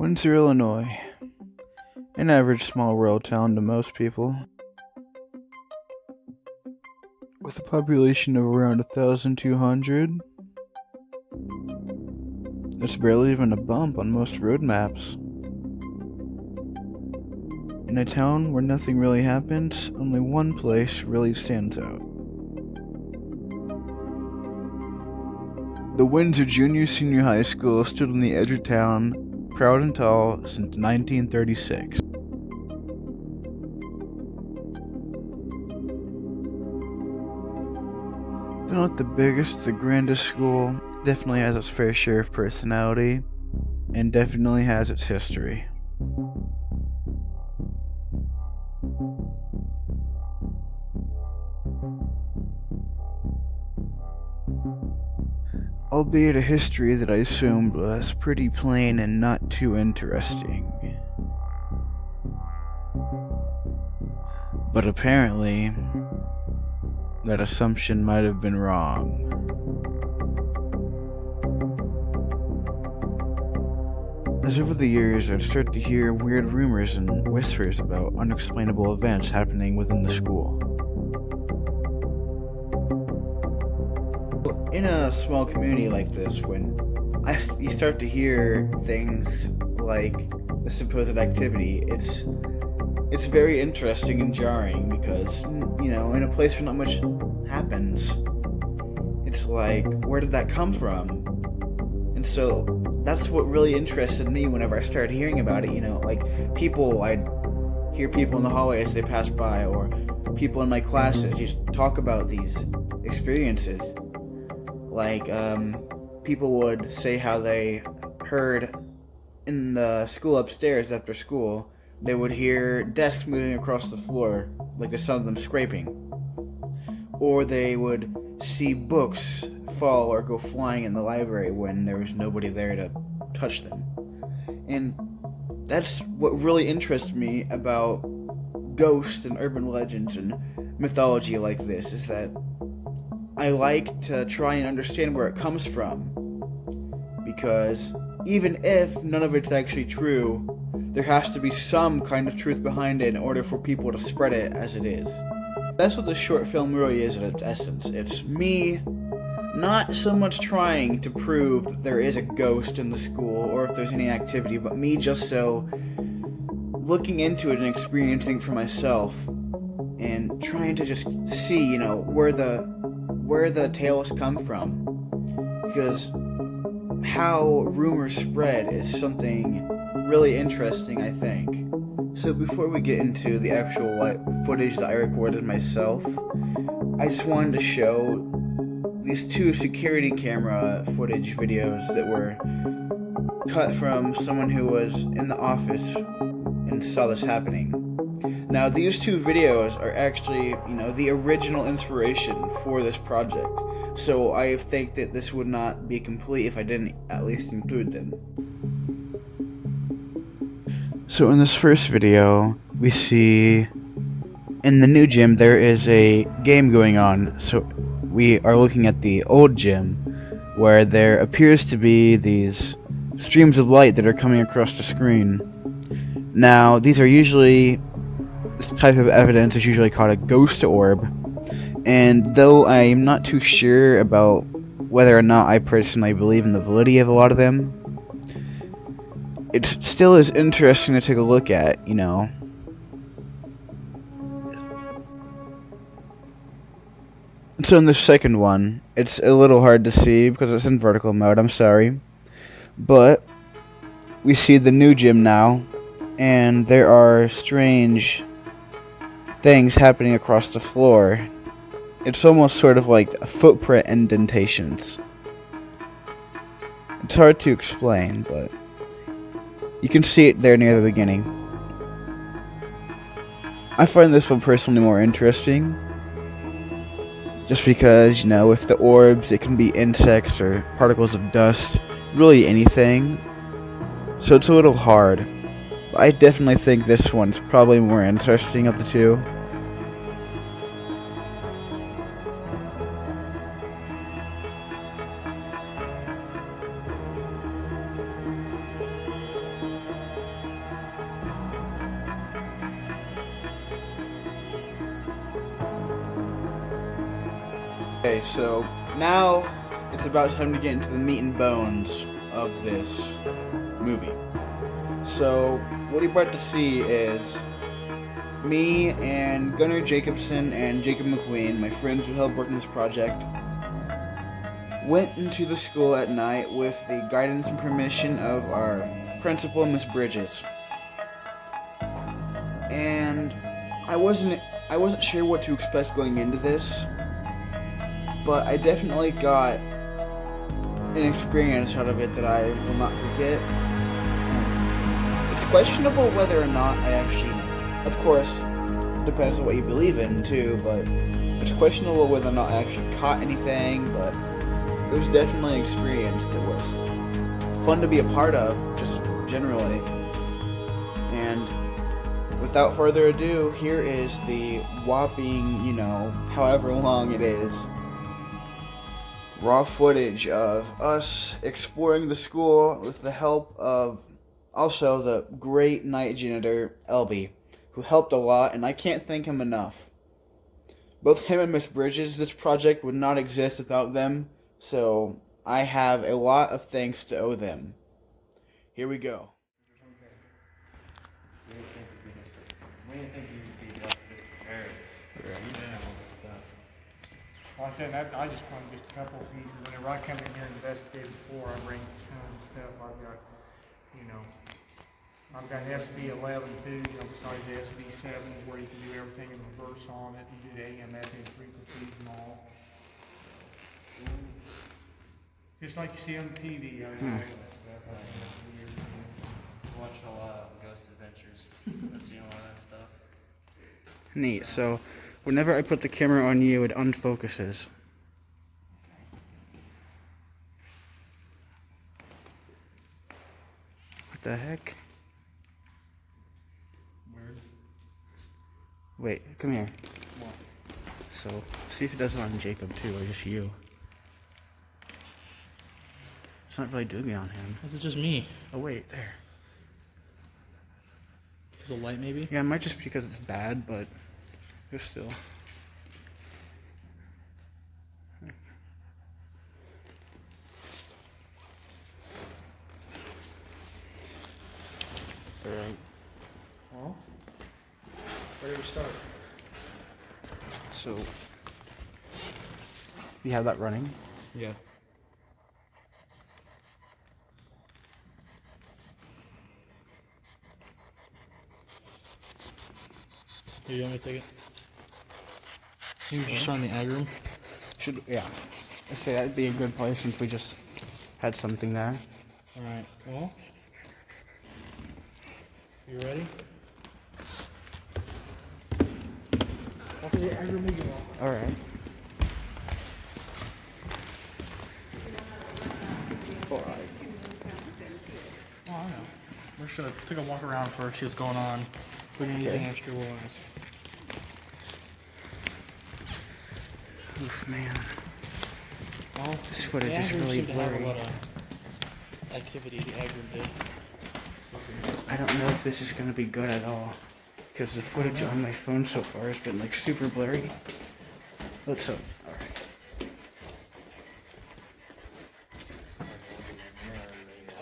Windsor, Illinois. An average small rural town to most people. With a population of around 1,200. It's barely even a bump on most road maps. In a town where nothing really happens, only one place really stands out. The Windsor Junior-Senior High School stood on the edge of town, proud and tall, since 1936. Though not the biggest, the grandest school, definitely has its fair share of personality, and definitely has its history. Albeit a history that I assumed was pretty plain and not too interesting. But apparently, that assumption might have been wrong. As over the years, I'd start to hear weird rumors and whispers about unexplainable events happening within the school. In a small community like this, when you start to hear things like the supposed activity, it's very interesting and jarring because, in a place where not much happens, it's like, where did that come from? And so that's what really interested me whenever I started hearing about it, I'd hear people in the hallway as they pass by, or people in my classes just talk about these experiences. Like, people would say how they heard in the school upstairs after school, they would hear desks moving across the floor, like the sound of them scraping. Or they would see books fall or go flying in the library when there was nobody there to touch them. And that's what really interests me about ghosts and urban legends and mythology like this, is that I like to try and understand where it comes from, because even if none of it's actually true, there has to be some kind of truth behind it in order for people to spread it as it is. That's what the short film really is at its essence. It's me not so much trying to prove that there is a ghost in the school or if there's any activity, but me just so looking into it and experiencing for myself and trying to just see, where the tales come from, because how rumors spread is something really interesting, I think. So before we get into the actual footage that I recorded myself, I just wanted to show these two security camera footage videos that were cut from someone who was in the office and saw this happening. Now, these two videos are actually, the original inspiration for this project, so I think that this would not be complete if I didn't at least include them. So in this first video, we see in the new gym there is a game going on. So we are looking at the old gym, where there appears to be these streams of light that are coming across the screen. Now, this type of evidence is usually called a ghost orb, and though I'm not too sure about whether or not I personally believe in the validity of a lot of them, it still is interesting to take a look at, So in the second one, it's a little hard to see because it's in vertical mode, I'm sorry, but we see the new gym now, and there are strange things happening across the floor. It's almost sort of like a footprint indentations. It's hard to explain, but you can see it there near the beginning. I find this one personally more interesting, just because, with the orbs, it can be insects or particles of dust, really anything, so it's a little hard. But I definitely think this one's probably more interesting of the two. Okay, so now it's about time to get into the meat and bones of this movie. So what you're about to see is me and Gunnar Jacobson and Jacob McQueen, my friends who helped work on this project, went into the school at night with the guidance and permission of our principal, Miss Bridges. And I wasn't sure what to expect going into this, but I definitely got an experience out of it that I will not forget. It's questionable whether or not I actually, of course, depends on what you believe in too, but it's questionable whether or not I actually caught anything, but it was definitely an experience that was fun to be a part of, just generally. And without further ado, here is the whopping, however long it is, raw footage of us exploring the school with the help of also the great night janitor, Elby, who helped a lot, and I can't thank him enough. Both him and Miss Bridges, this project would not exist without them, so I have a lot of thanks to owe them. Here we go. We didn't think you'd be this prepared. Well, I said I just wanted just a couple of pieces. Whenever I come in here and investigate before, I bring some stuff. I've got SB11 too, besides the SB7, where you can do everything in reverse on it and do the AM, FM frequencies and all. Just like you see on TV. Watched a lot of Ghost Adventures. I've seen a lot of that stuff. Neat. So, whenever I put the camera on you, it unfocuses. What the heck? Weird. Wait, come here. What? So, see if it does it on Jacob too, or just you. It's not really doing it on him. Is it just me? Oh wait, there. Is it light maybe? Yeah, it might just be because it's bad, but it's still. Alright. Well, where do we start? So, you have that running? Yeah. You want me to take it? You can just on the ag room. Yeah. I'd say that'd be a good place since we just had something there. Alright, well. You ready? Walk to the ag room and you walk. Alright. Alright. Oh, I know. We're just gonna take a walk around first, see what's going on. If we need anything extra, we'll ask. Oof, man. Well, This footage the is ag room really seemed to have blurry. a lot of activity, the ag room did. I don't know if this is gonna be good at all. Because the footage on my phone so far has been like super blurry. Let's hope. Alright.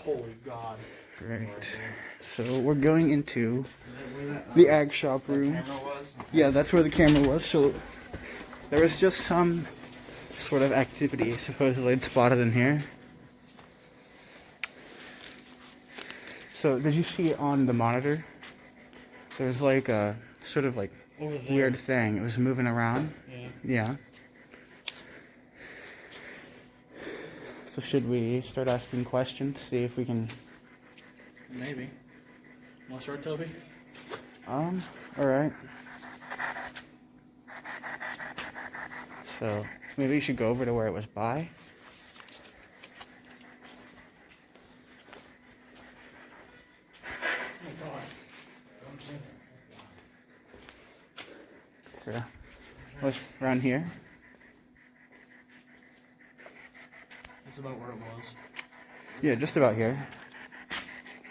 Holy God. Right. So we're going into the ag shop room. Yeah, that's where the camera was. So there was just some sort of activity supposedly spotted in here. So did you see it on the monitor? There's like a sort of like Over there. weird thing. It was moving around. Yeah. Yeah. So should we start asking questions? See if we can. Maybe. Want to start, Toby? Alright. So, maybe you should go over to where it was by. So, what's around here? That's about where it was. Yeah, just about here.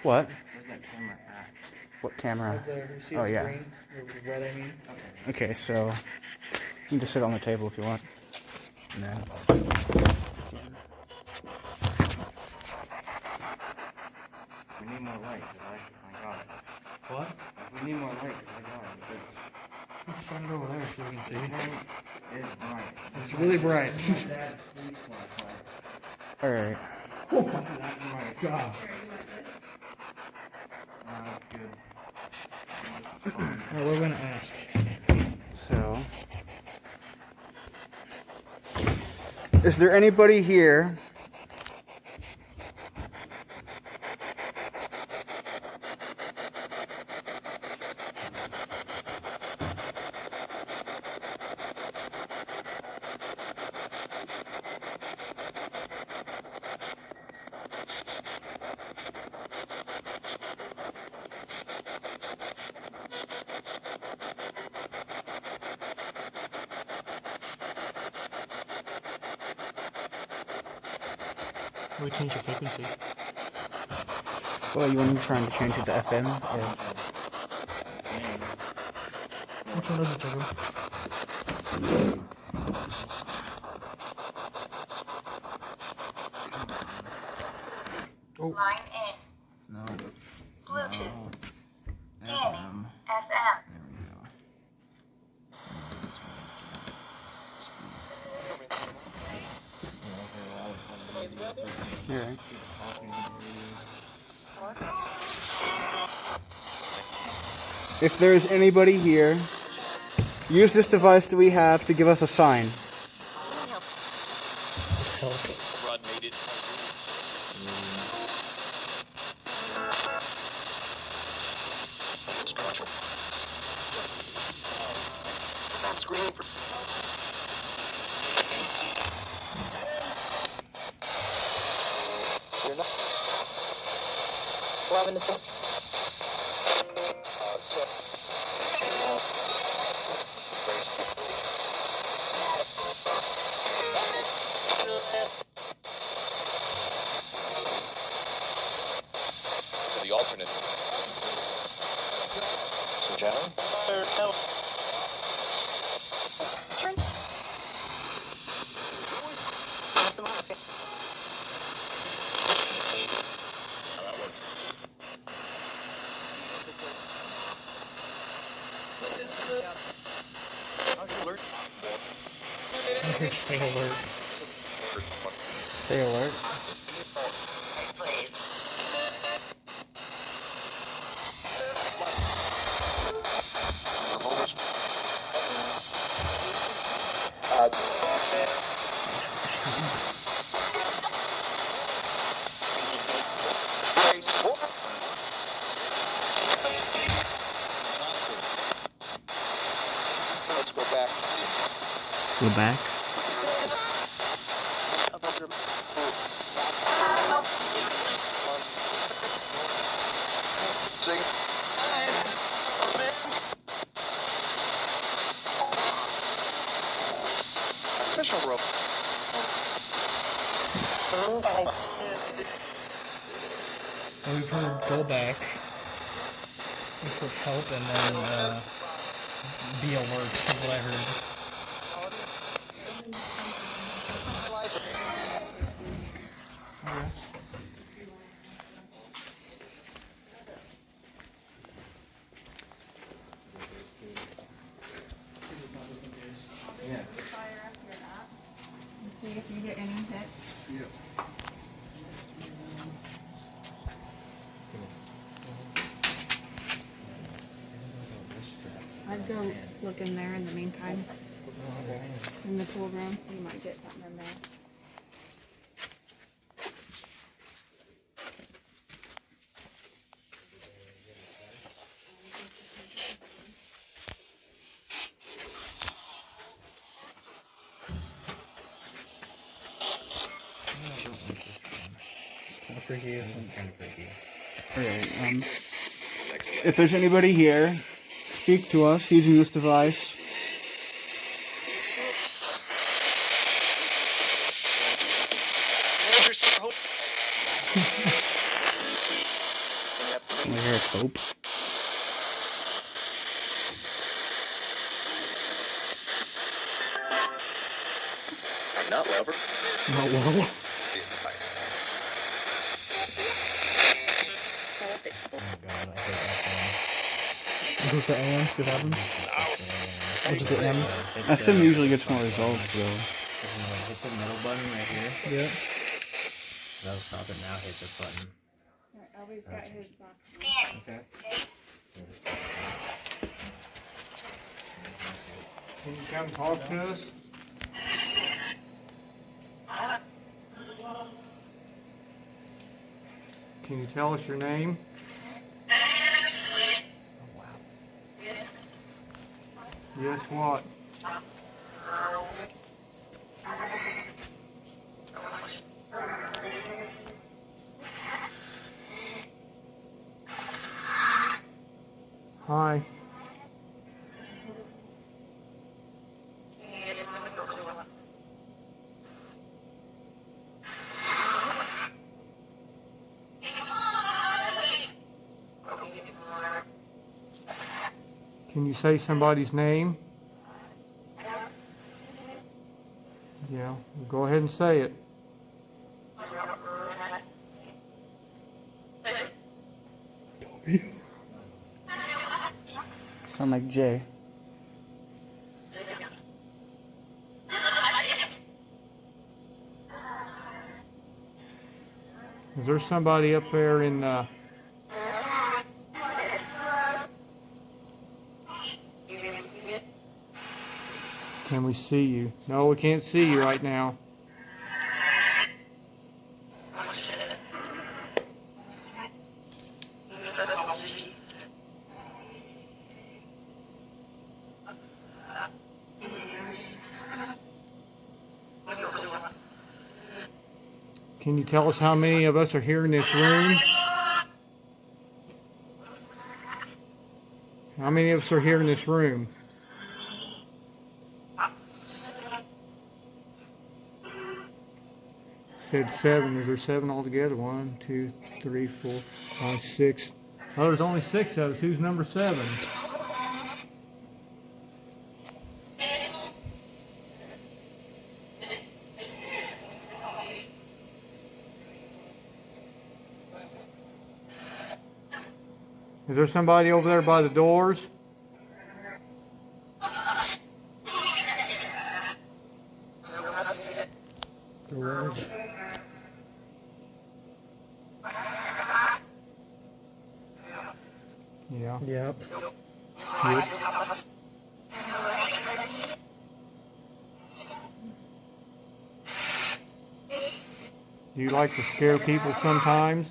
What? Where's that camera at? What camera? Right there. You see Oh, it's yeah. green? Or red, I mean. Okay, so you can just sit on the table if you want. And then We need more light, cause I got it. What? We need more light, cause I got it. Let's find it over there so we can see. It's bright. It's really bright. Dad's police flashlight. all right. Oh my god. That's good. Alright, we're gonna ask. So, is there anybody here We change the frequency. Well, you want me trying to change it to FM? Or... Which one is it, Jacob? Oh. Line in. No. Bluetooth. No. Gaming. FM. There we go. All right. If there's anybody here, use this device that we have to give us a sign. Rod made it. Screening for. You're not. 11 to 6. To the alternate. So, gentlemen. Stay alert. Stay alert. Please. Let's go back. Go back. Sing. Official rope. Well, we've heard go back. We've heard help and then be alert is what I heard. See if you get any hits. I'd go look in there in the meantime. In the tool room. You might get something in there. Freaky. Alright, if there's anybody here, speak to us using this device. We hear hope. Not lover. Not well. Goes to AM, see what happens? Which is the M. FM usually gets more results though. Hit the middle button right here. Yeah. That'll stop it now. Hit the button. Always got his box. Okay. Can you come talk to us? Can you tell us your name? Yes, what? Hi. Can you say somebody's name? Yeah, go ahead and say it. Sound like Jay. Is there somebody up there in Can we see you? No, we can't see you right now. Can you tell us how many of us are here in this room? How many of us are here in this room? Said 7. Is there 7 altogether? 1, 2, 3, 4, 5, 6. Oh, there's only 6 of us. Who's number 7? Is there somebody over there by the doors? There was. Yeah. Yep. Yep. Do you like to scare people sometimes?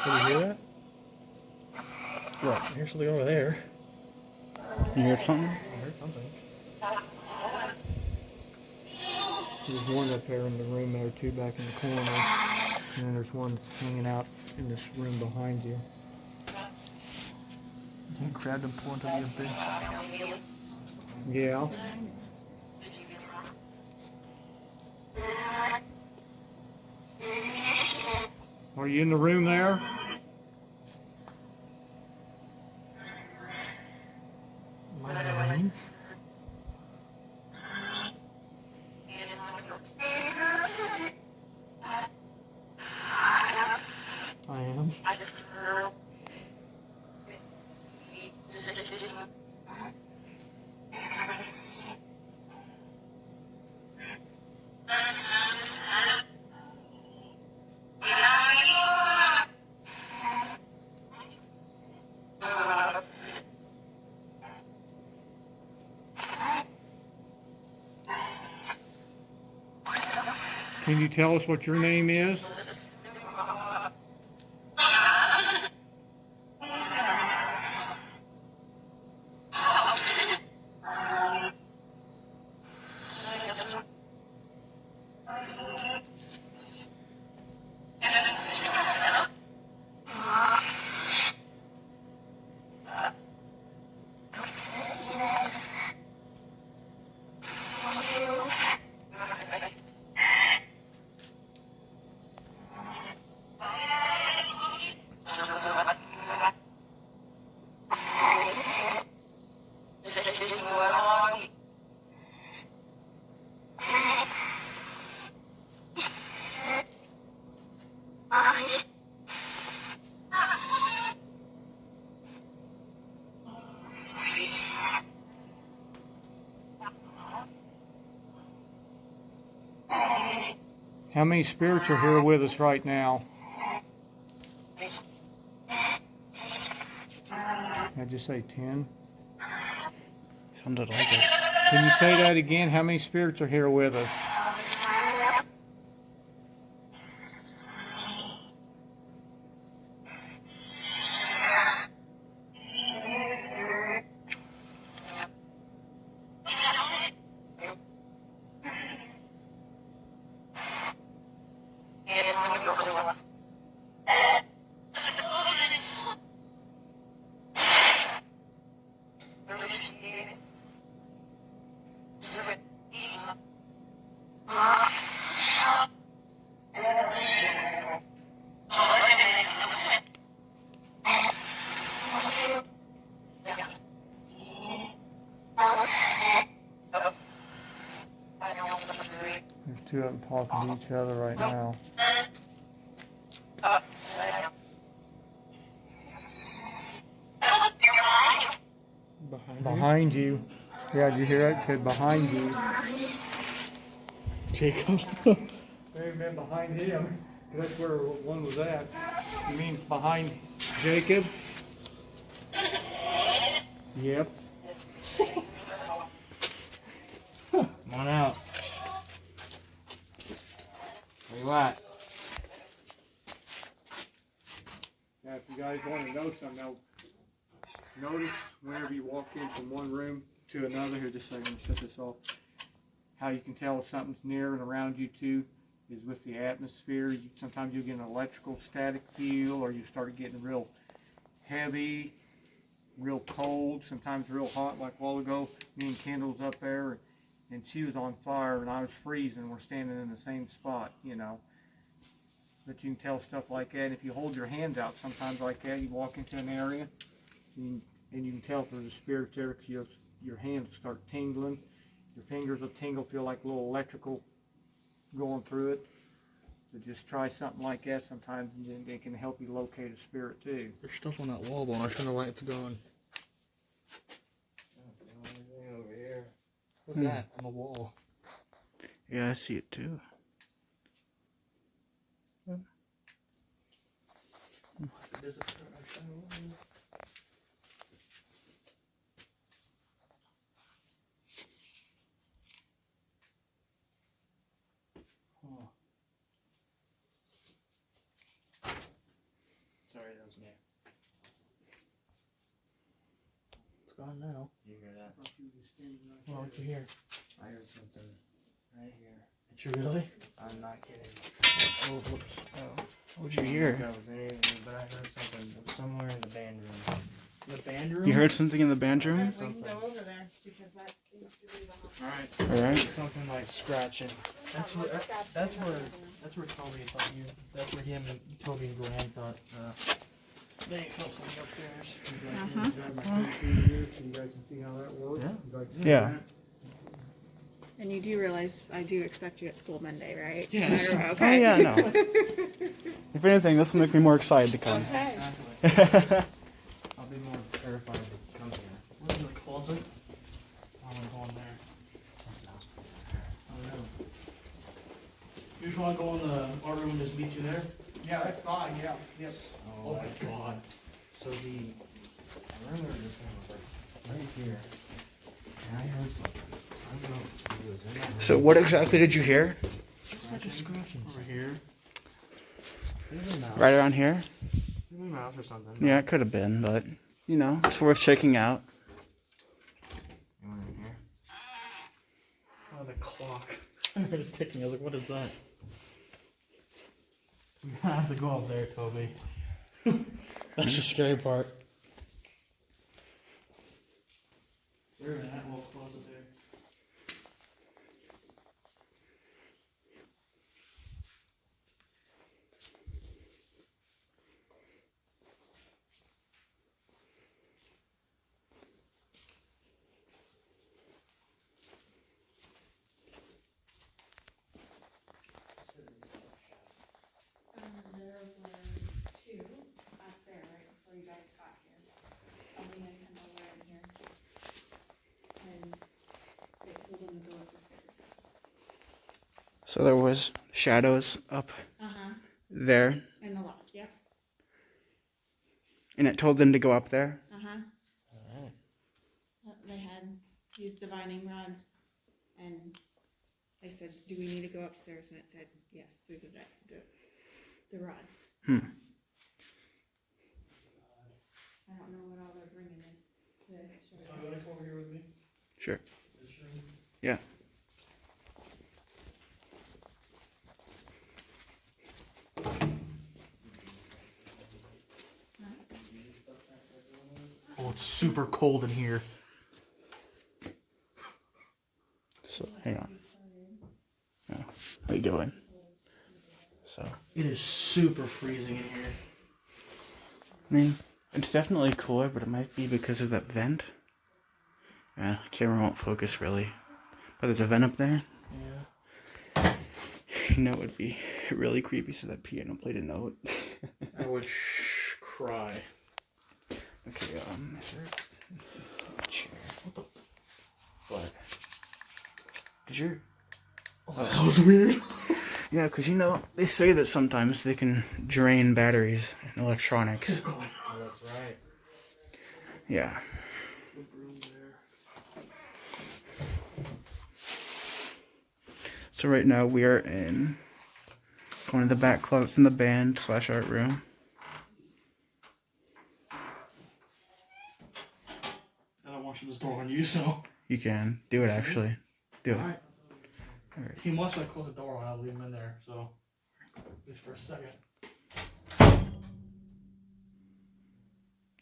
Did you hear that? What? I hear something over there. You heard something? I heard something. There's one up there in the room there too, back in the corner. And then there's one that's hanging out in this room behind you. You grabbed and pulled into your face. Yeah. Are you in the room there? Mine. I am. Can you tell us what your name is? How many spirits are here with us right now? I just say 10. Sounded like it. Can you say that again? How many spirits are here with us? There's two of them talking to each other right now. Behind you. Yeah, did you hear that? It said behind you. Jacob. May have been behind him. That's where one was at. He means behind Jacob. Yep. Come on out. Where you at? Now, if you guys want to know something, now notice whenever you walk in from one room to another, here just a second, shut this off, how you can tell if something's near and around you too is with the atmosphere. Sometimes you get an electrical static feel, or you start getting real heavy, real cold, sometimes real hot. Like a while ago, me and Kendall's up there, and she was on fire and I was freezing. We're standing in the same spot, you know. But you can tell stuff like that. If you hold your hands out sometimes like that, you walk into an area and you can tell if there's a spirit there, because your hands start tingling. Your fingers will tingle, feel like a little electrical going through it. But just try something like that sometimes, and it can help you locate a spirit too. There's stuff on that wall, but I turn the lights gone. Over here. What's that on the wall? Yeah, I see it too. Sorry, that was me. It's gone now. You hear that? What would you hear? I heard something right here. Did you really? I'm not kidding. Oh, whoops. Oh. What'd you hear? That was anything, but I heard something. It was somewhere in the band room. The band room? You heard something in the band room? We can go over there because that seems to be the Alright. Alright. Something like scratching. That's where Toby thought you. That's where him and Toby and Glenn thought. They felt something upstairs. Uh-huh. So you guys can see how that works. Yeah. You guys see Yeah. that? And you do realize I do expect you at school Monday, right? Yes. Okay. Oh yeah, no. If anything, this will make me more excited to come. Okay. I'll be more terrified to come here. Where's the closet? I want to go in there. I don't know. You just want to go in the art room and just meet you there? Yeah, that's fine, yeah, yep. Oh my god. So I remember this one was like right here. And I heard something. I don't know if it was in that room. So what exactly did you hear? Scratching over here. In my mouth. Right around here? In my mouth or something. Yeah, it could have been, but you know, it's worth checking out. You want in here? Oh, the clock. I heard it ticking. I was like, what is that? We have to go up there, Toby. That's the scary part. We're in that little closet there. There were two up there right before you guys got here. Alina and Kendall were in here. And they told them to go up the stairs. So there was shadows up Uh-huh. there, In the loft, yep. and it told them to go up there. Uh-huh. Alright. They had used divining rods, and they said, do we need to go upstairs? And it said, yes, through the rods. Hmm. I don't know what all they're bringing in to show Can I go next over here with me? Sure. This room? Yeah. Oh, it's super cold in here. So hang on. Oh, how you doing? So It is super freezing in here. I mean, it's definitely cooler, but it might be because of that vent. Yeah, camera won't focus really. But there's a vent up there. Yeah. You know, it would be really creepy. So that piano played a note. I would cry. Okay, is there a chair? What the? What? Did you? Oh, that was weird. Yeah, because you know, they say that sometimes they can drain batteries and electronics. Oh, that's right. Yeah. The broom there. So right now we are in one of the back closets in the band / art room. I don't want you to just go on you, so. You can do it actually. Do it. Alright. Alright. He must have closed the door when I leave him in there, so. At least for a second.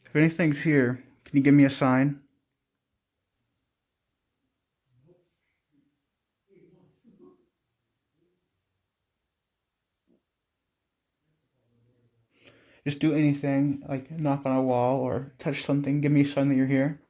If anything's here, can you give me a sign? Just do anything, like knock on a wall or touch something. Give me a sign that you're here.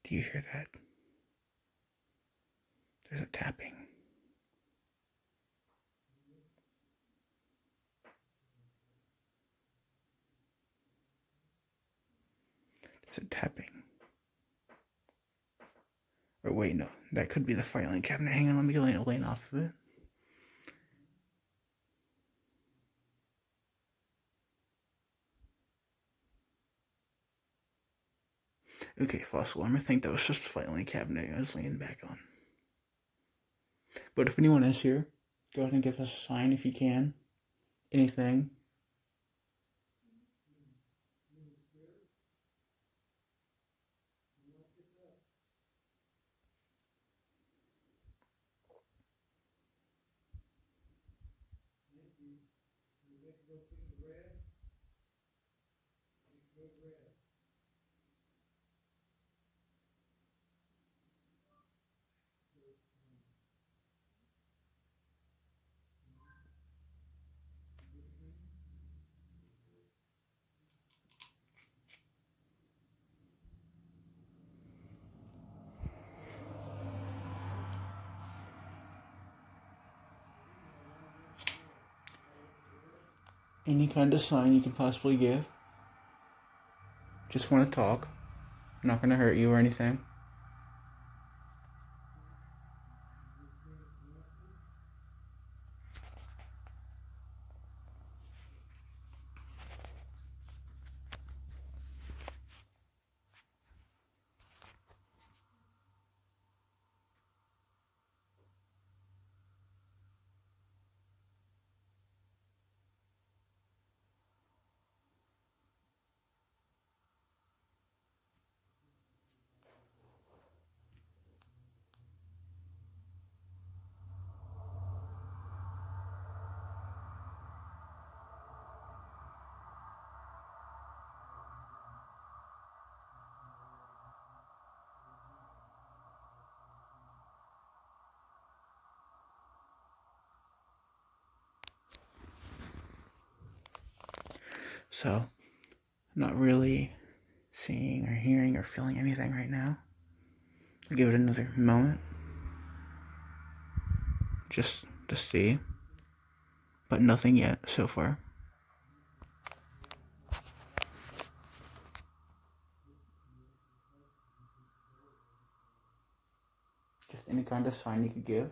Do you hear that? There's a tapping. There's a tapping. Or wait, no. That could be the filing cabinet. Hang on, let me get a lane off of it. Okay, false alarm. I think that was just the filing cabinet I was laying back on. But if anyone is here, go ahead and give us a sign if you can. Anything. Any kind of sign you can possibly give. Just want to talk. I'm not going to hurt you or anything. So, I'm not really seeing or hearing or feeling anything right now. I'll give it another moment. Just to see. But nothing yet so far. Just any kind of sign you could give.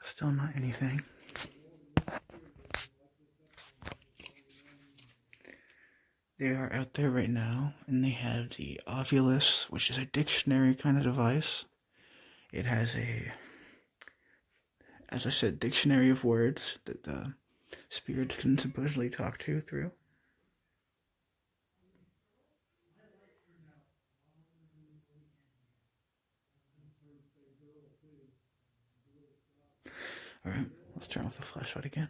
Still not anything. They are out there right now, and they have the Ovulus, which is a dictionary kind of device. It has a, as I said, dictionary of words that the spirits can supposedly talk to through. Alright, let's turn off the flashlight again.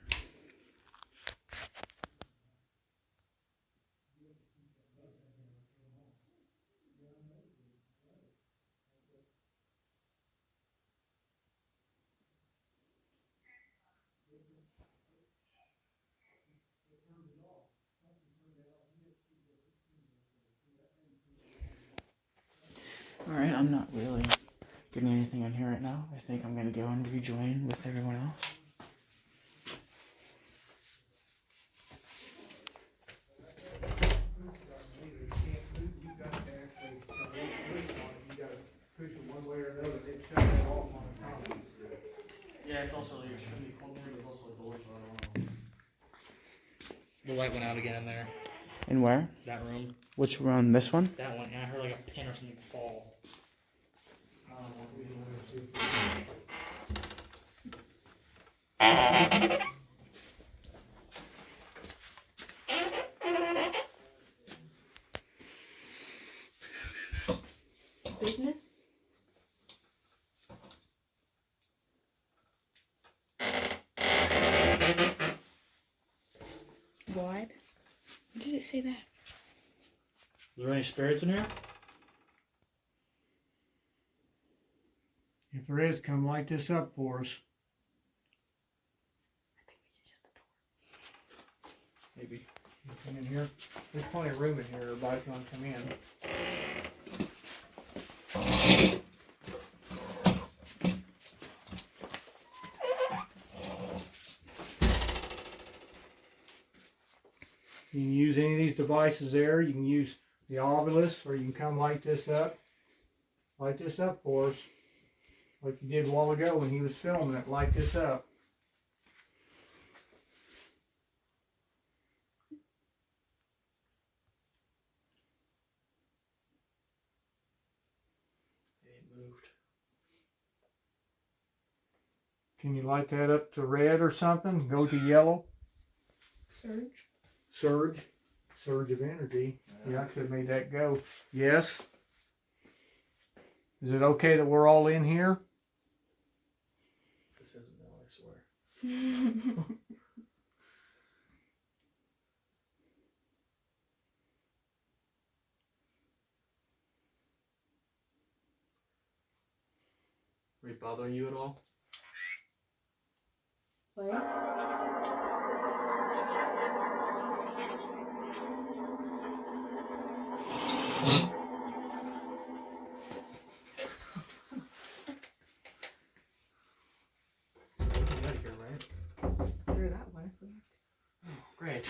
Alright, I'm not really getting anything in here right now. I think I'm gonna go and rejoin with everyone else. Yeah, it's also there should be there's also a door, so I don't know. The light went out again in there. In where? That room. Which one? This one? That one, and I heard like a pin or something fall. Business? What? Why did it say that? Is there any spirits in here? If there is, come light this up for us. Maybe. You come in here. There's plenty of room in here. Everybody can come in. You can use any of these devices there. You can use the Ovilus, or you can come light this up. Light this up for us. Like you did a while ago when he was filming it. Light this up. It moved. Can you light that up to red or something? Go to yellow. Surge? Surge. Surge of energy. Yeah, I could have made that go. Yes. Is it okay that we're all in here? This isn't no, I swear. Are we bothering you at all? Play? Get out of here, right? You're that way. Great.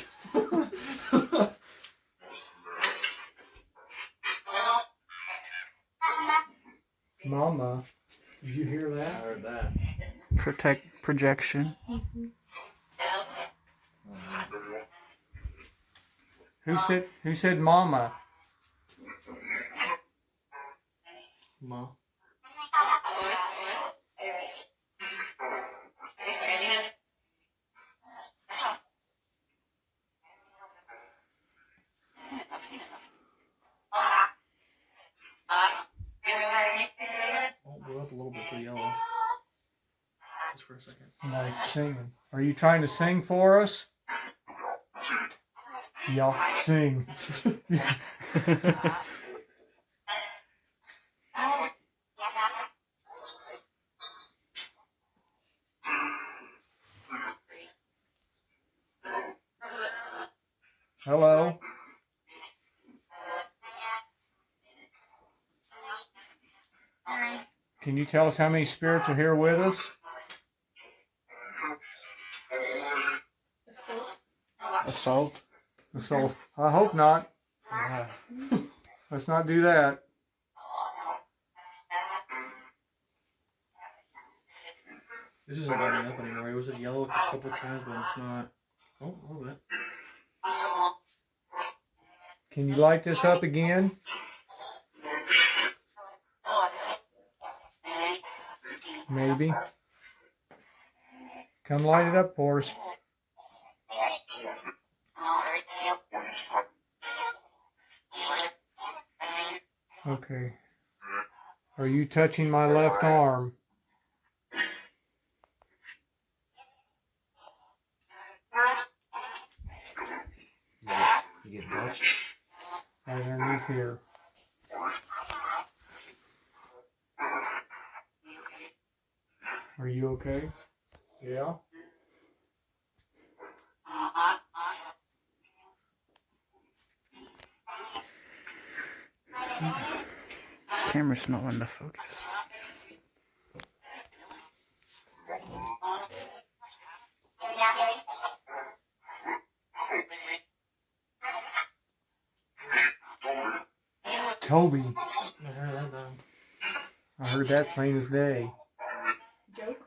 Mama, did you hear I that? heard that. Protect projection. Who said mama? Ma. Oh, we're up a little bit to yellow. Just for a second. Somebody's singing. Are you trying to sing for us? Y'all sing. Hello. Can you tell us how many spirits are here with us? Assault? So I hope not. Yeah. Let's not do that. This isn't lighting up anymore. It was at yellow a couple times, but it's not. Oh, a little bit. Can you light this up again? Maybe. Come light it up for us. Okay. Are you touching my left arm? You get touched? Right underneath here. Are you okay? Yeah? Camera's not wanting to focus. Toby. I heard that though. I heard that plain as day. Joke?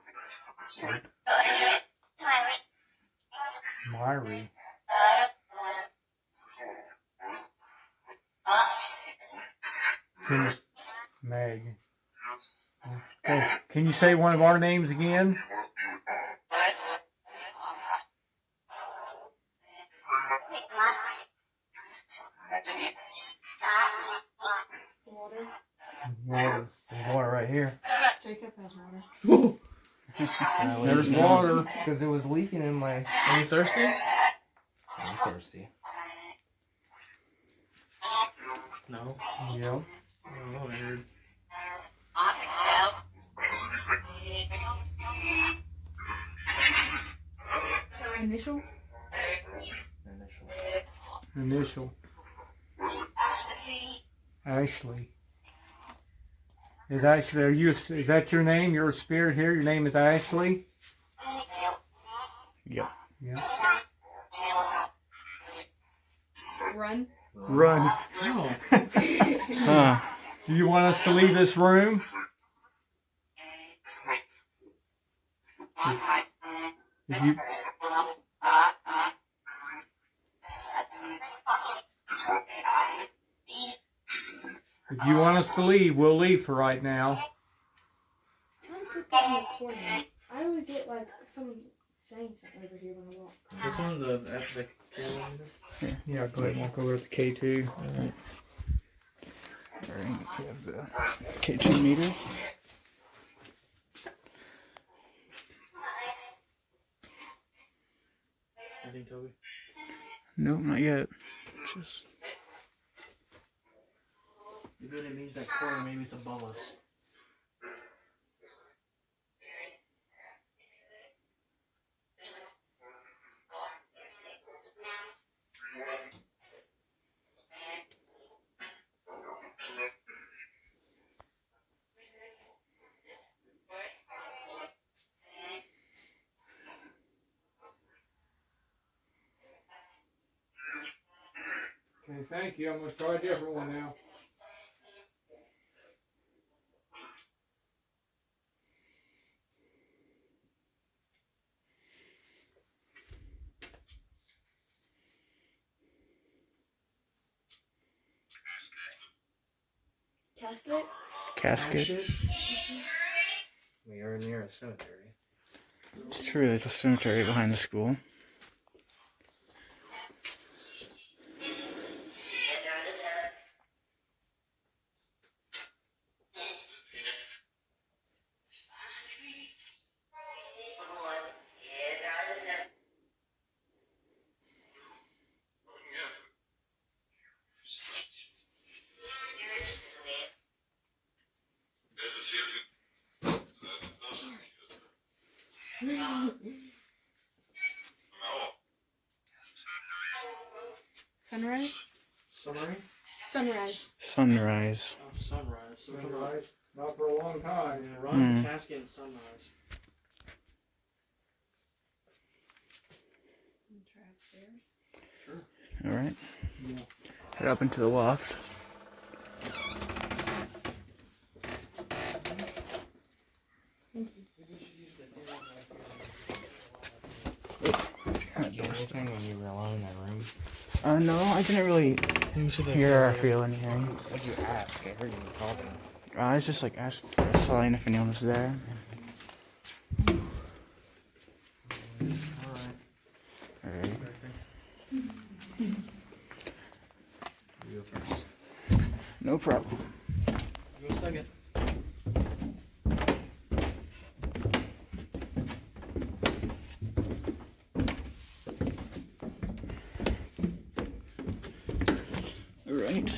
Myri. Can you, Meg. Okay. Can you say one of our names again? Water? Water. There's water right here. Jacob has water. There's water. Because it was leaking in my. Are you thirsty? I'm thirsty. No. Yep. Oh, I heard. Initial? Initial. Ashley. Is that your name? You're a spirit here? Your name is Ashley? Yep. Yeah. Run? Run. No. Huh. Do you want us to leave this room? If you, if you want us to leave, we'll leave for right now. Try to put that in the corner. I always get like someone saying something over here when I walk. This one, the Yeah, go ahead and walk over to the K2. Alright, we have the K2 meter. Anything, Toby? Nope, not yet. Just Maybe it means that corner, maybe it's above us. Okay, thank you. I'm gonna try a different one now. Casket? We are near a cemetery. It's true, there's a cemetery behind the school. Sunrise? Summary? Sunrise. Sunrise. Oh, sunrise. So Sunrise? Not for a long time. Yeah, run, casket, and sunrise. Try upstairs. Alright. Yeah. Head up into the loft. Did you hear anything when you were alone in that room? No, I didn't really hear or feel anything. What'd you ask? I heard you were talking. I was just like asking for a sign if anyone was there. Alright. Alright. You go first. No problem. Go second. Alright.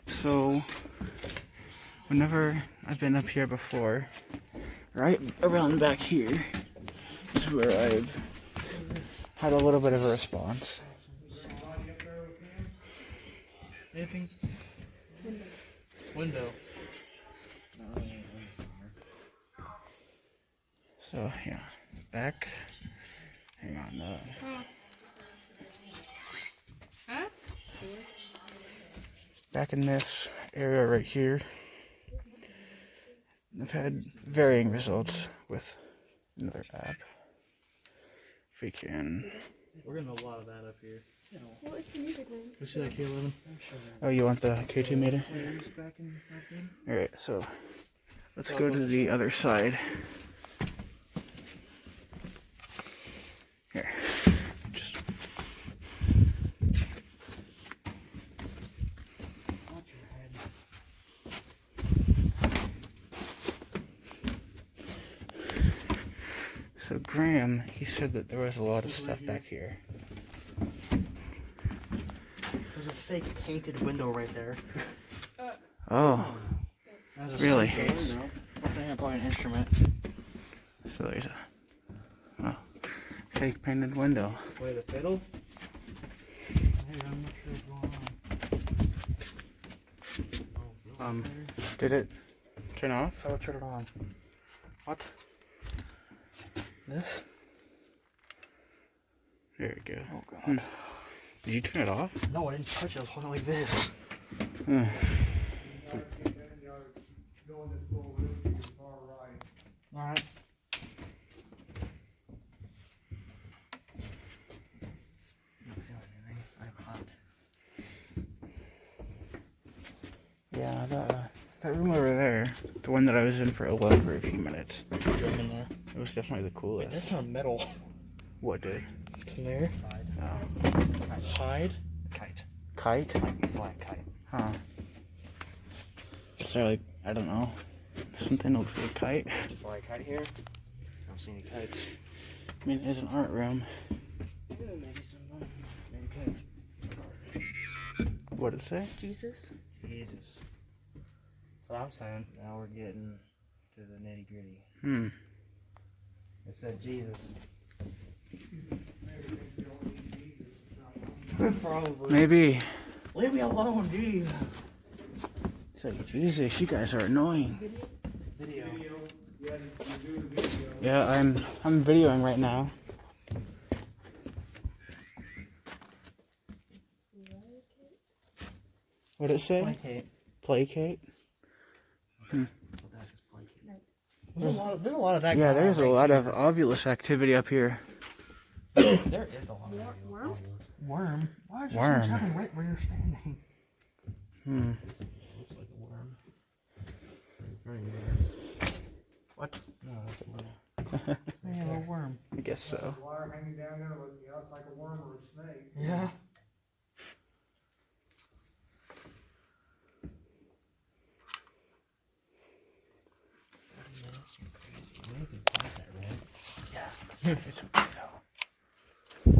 So, whenever I've been up here before, right around back here is where I've had a little bit of a response. Anything? Window. So, yeah. Back. Hang on. Huh? Back in this area right here, I've had varying results with another app. If we can. We're getting a lot of that up here. Well, it's the music room. We see that K11? Oh, you want the K2 meter? Back in. Alright, so let's go to the other side. Here. Just. So Graham, he said that there was a lot of stuff back here. There's a fake painted window right there. Oh, That's a really? suitcase. That's a hand an instrument. So there's a fake painted window. Play the fiddle? Hey, I'm not sure what's going on. Did it turn off? How do I turn it on? What? This? There we go. Oh god. Did you turn it off? No, I didn't touch it. I was holding it like this. Hmm. Alright. I'm not feeling anything. I'm hot. Yeah, that room over there, the one that I was in for a few minutes, Jump in there. it was definitely the Wait, coolest. that's not metal. What did? It's in there. Oh. Hide? Kite. Kite? Flat kite. Huh. Is there like, I don't know, something looks like a kite? There's a fly kite here. I don't see any kites. I mean, it's an art room. Yeah, maybe some. Maybe kite. What did it say? Jesus. Jesus. That's what I'm saying. Now we're getting to the nitty gritty. Hmm. It said Jesus. Probably. Maybe. Leave me alone, jeez. It's like, Jesus, you guys are annoying. Video. Yeah, I'm videoing right now. What'd it say? Placate. Placate? Well, that's just placate. There's a lot of that. Yeah, going on there's a right lot here. of ovulus activity up here. There is a lot of Worm? worm. Why is Worm. there so much happening right where you're standing? Hmm. Looks like a worm. Right there. What? No, that's a worm. Yeah, a little worm. I guess so. Wire hanging down there, it's like a worm or a snake. Yeah. Maybe you can pass that, right? It's okay though.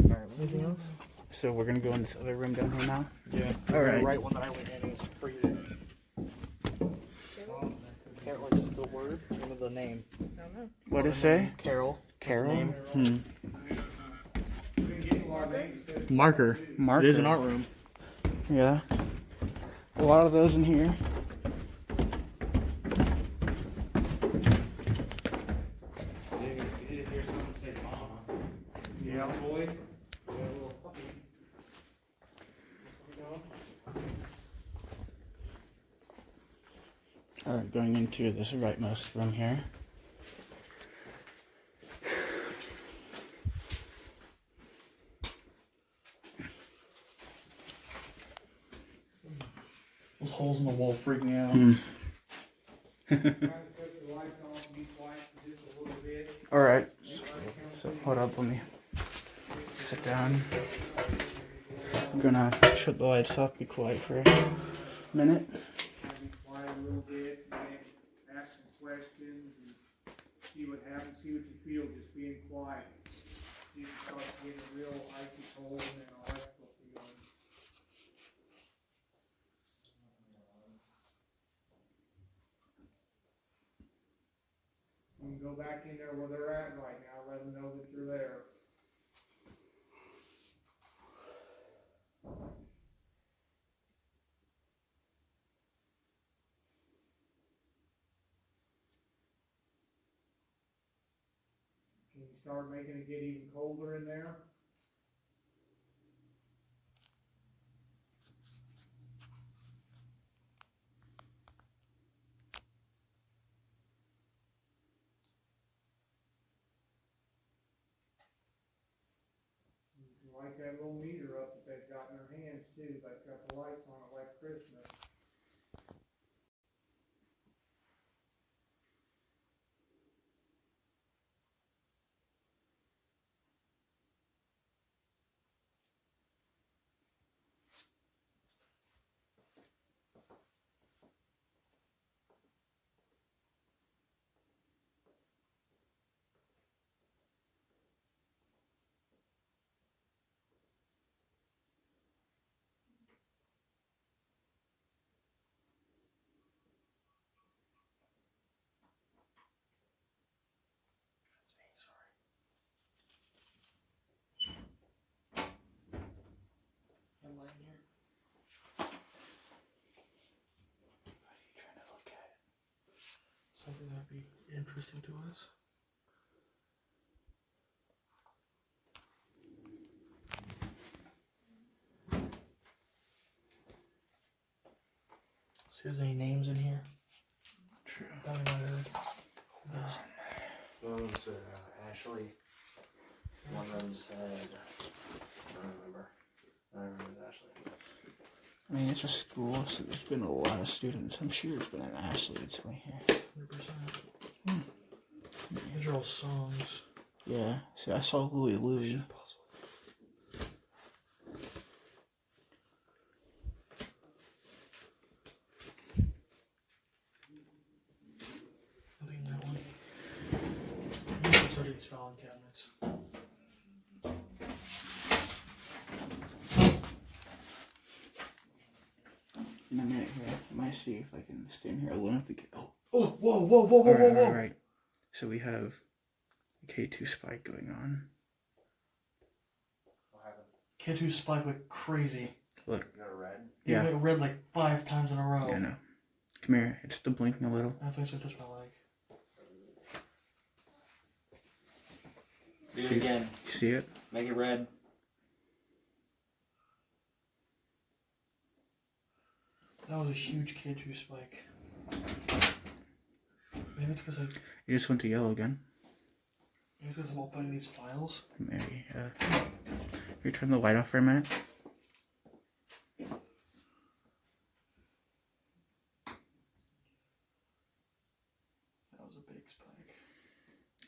Alright, anything else? So we're gonna go in this other room down here now? Yeah. All right. The right one that I went in is freezing. Carol, what's the word? Name of the name. What'd it say? Carol. Carol? Name. Hmm. Marker. Marker. It is an art room. Yeah. A lot of those in here. You did hear someone say mama. Yeah, boy. Yeah, a little puppy. Alright, going into this rightmost room here. Those holes in the wall freak me out. Hmm. Try to put the lights on and be quiet for just a little bit. Alright. So hold up, let me sit down. I'm gonna shut the lights off, be quiet for a minute. Try to be quiet a little bit, and then ask some questions, and see what happens, see what you feel, just being quiet. See if you start getting a real icy cold and an electrical feeling. You can go back in there where they're at right now, let them know that you're there. Can you start making it get even colder in there? You like that little meter up that they've got in their hands too, that's got the lights on it like Christmas. I'm laying here. What are you trying to look at? Something that would be interesting to us. See if there's any names in here. True. That we might have heard. One was Ashley. One of them said, I don't remember. I don't remember Ashley. I mean, it's a school, so there's been a lot of students. I'm sure there's been an athlete somewhere here. 100%. These are all songs. Yeah, see, I saw Louie Louie. Nothing in that one. I'm gonna search these filing cabinets. In a minute here, I might see if I can stand here alone if the oh. Oh, whoa, whoa, whoa, whoa, whoa, whoa. Alright. So we have a K2 spike going on. What happened? Kid who spiked like crazy. Look. You got a red? He Yeah. got red like 5 times in a row. Yeah, no. Come here. It's still blinking a little. I think so. Touch my leg. Do it again. You see it? Make it red. That was a huge K2 spike. Maybe it's because You just went to yellow again. I'm opening these files. Maybe. Can you turn the light off for a minute? That was a big spike.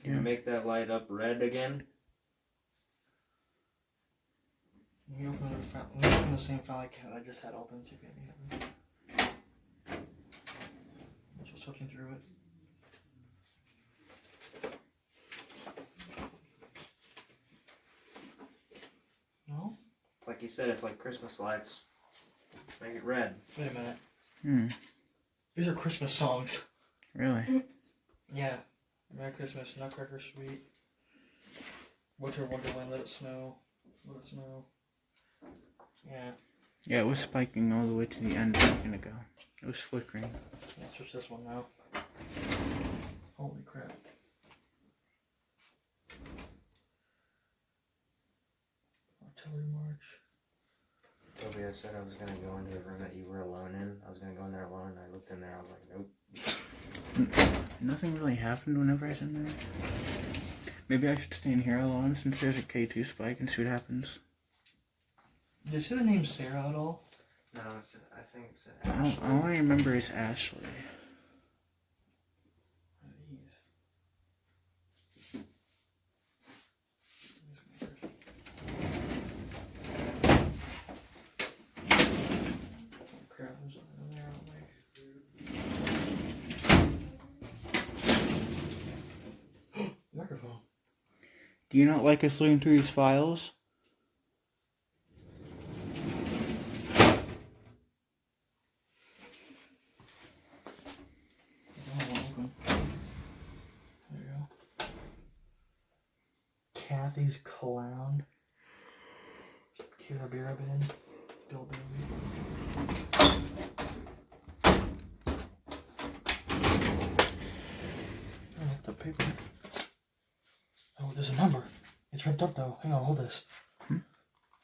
Can you make that light up red again? Let me open the same file I just had open, see if anything happens. Just looking through it. No? Like you said, it's like Christmas lights. Make it red. Wait a minute. These are Christmas songs. Really? Yeah. Merry Christmas, Nutcracker Suite. Winter Wonderland, Let It Snow. Let It Snow. Yeah. Yeah, it was spiking all the way to the end a second ago. It was flickering. Yeah, switch this one now. Holy crap. Artillery March. Toby, I said I was gonna go into the room that you were alone in. I was gonna go in there alone, and I looked in there, I was like, nope. Nothing really happened whenever I was in there. Maybe I should stay in here alone since there's a K2 spike and see what happens. Did you see the name Sarah at all? No, I think it's Ashley. All I remember is Ashley. Crap, there's something in there, I don't like. Microphone. Do you not like us looking through these files? There you go. Kathy's Clown. Kira Birabin. Bill Bailey. Oh, the paper. Oh, there's a number. It's ripped up though. Hang on, hold this.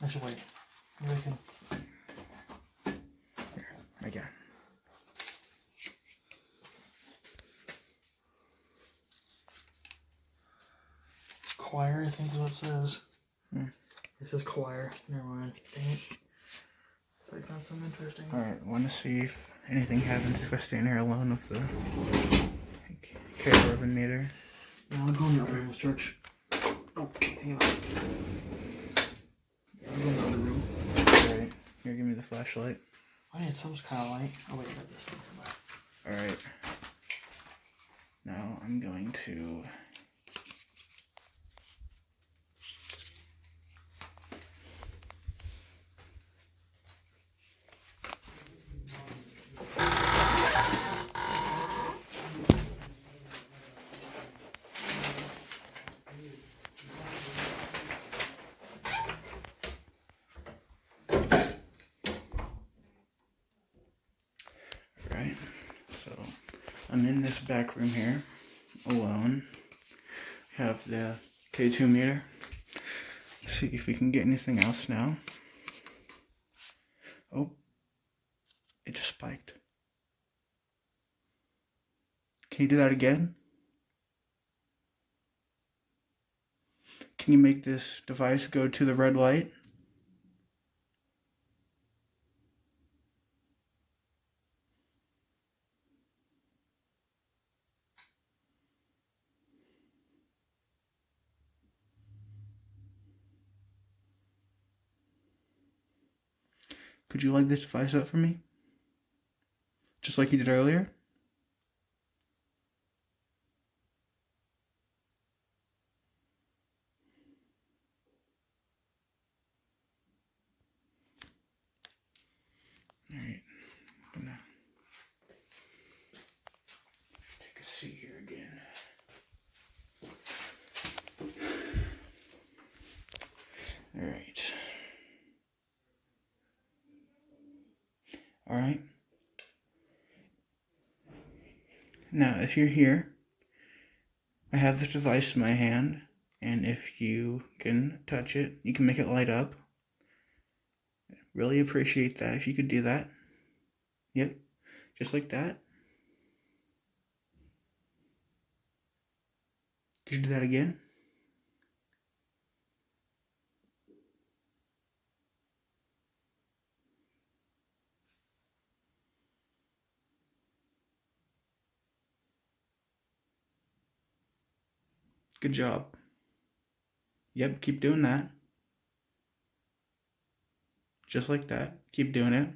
Actually, wait. Maybe I can. Again. Choir, I think is what it says. It says choir. Never mind. Dang it. I found something interesting. Alright, want to see if anything happens if I stay in here alone with the carabin meter. Yeah, I'll go in the other room, search. Oh, hang on. Yeah, I'll go in the other room. Alright, here, give me the flashlight. I need some kind of light. Oh, wait, I got this thing. Alright. Now I'm going to... Alright, so I'm in this back room here, alone. Have the K2 meter. See if we can get anything else now. Oh, it just spiked. Can you do that again? Can you make this device go to the red light? Could you light this device up for me? Just like you did earlier? Alright, I'm gonna take a seat here again. Alright. Alright. Now, if you're here, I have the device in my hand, and if you can touch it, you can make it light up. Really appreciate that if you could do that. Yep, just like that. Could you do that again? Good job. Yep, keep doing that. Just like that. Keep doing it.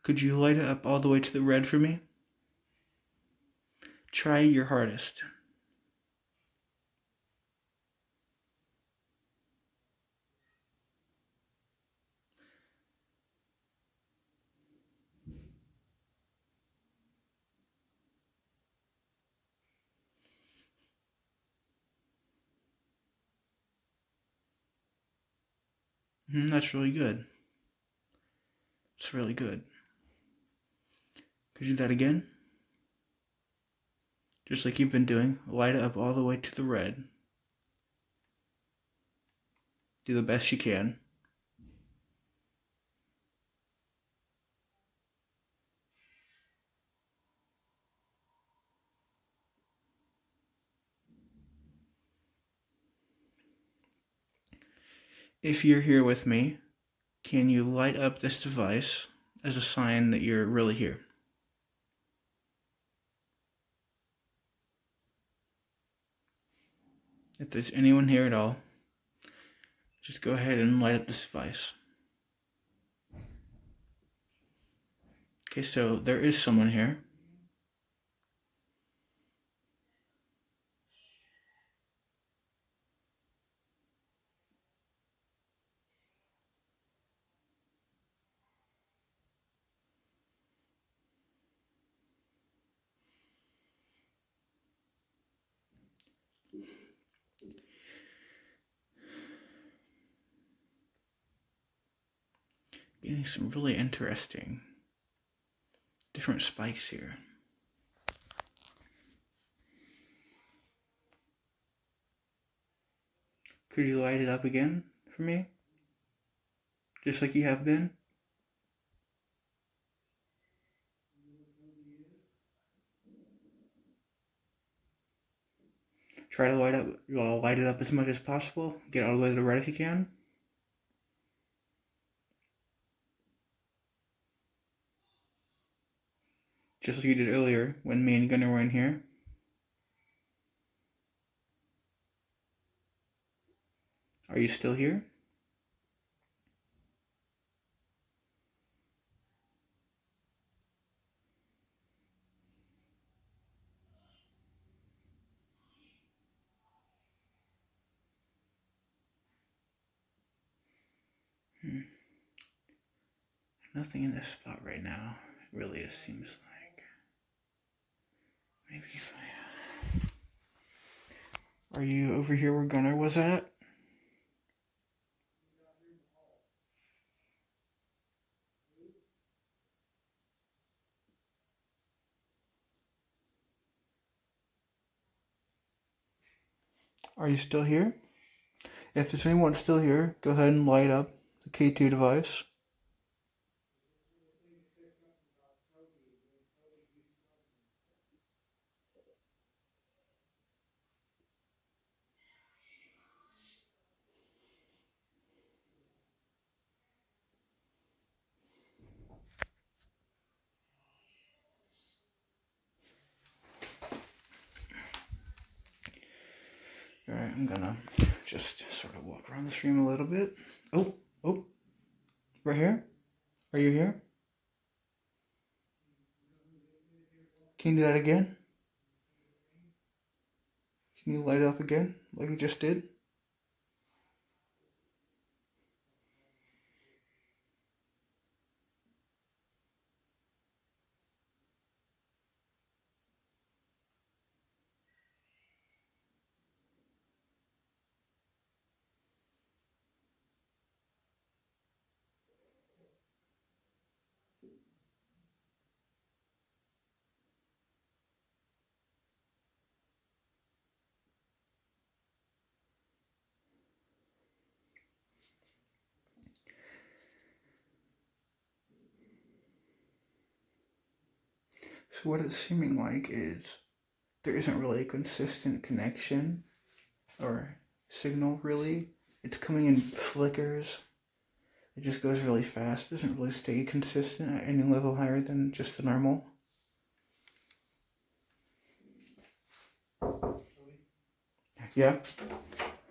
Could you light it up all the way to the red for me? Try your hardest. That's really good. It's really good. Could you do that again? Just like you've been doing. Light it up all the way to the red. Do the best you can. If you're here with me, can you light up this device as a sign that you're really here? If there's anyone here at all, just go ahead and light up this device. Okay, so there is someone here. Getting some really interesting different spikes here. Could you light it up again for me? Just like you have been? Try to light it up as much as possible. Get all the way to the red if you can. Just like you did earlier when me and Gunnar were in here. Are you still here? Nothing in this spot right now. It really it seems like. Maybe if I... Are you over here where Gunnar was at? Are you still here? If there's anyone still here, go ahead and light up the K2 device. Alright, I'm gonna just sort of walk around this room a little bit. Oh, right here? Are you here? Can you do that again? Can you light it up again, like you just did? So what it's seeming like is there isn't really a consistent connection or signal really. It's coming in flickers. It just goes really fast. It doesn't really stay consistent at any level higher than just the normal. Yeah?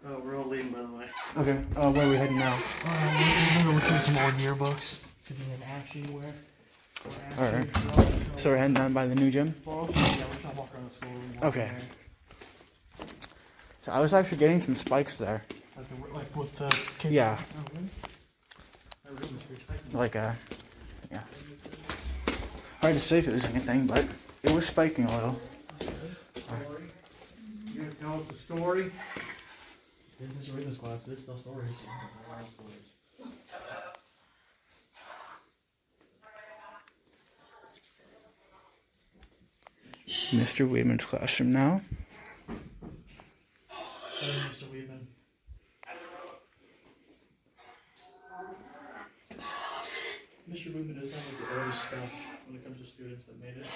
We're all leaving, by the way. Okay. Where are we heading now? We're gonna look at some old yearbooks. Could be an ash anywhere. Alright. So we're heading down by the new gym? Yeah, we're trying to walk around the store. Okay. So I was actually getting some spikes there. Like with the kids. Yeah. Oh, really? That room is pretty spiky. Like yeah. Hard to say if it was anything, but it was spiking a little. You gonna tell us a story? There's a reading class. There's no stories. Mr. Weedman's classroom now. Mr. Weedman. Mr. Weedman does have like the early stuff when it comes to students that made it.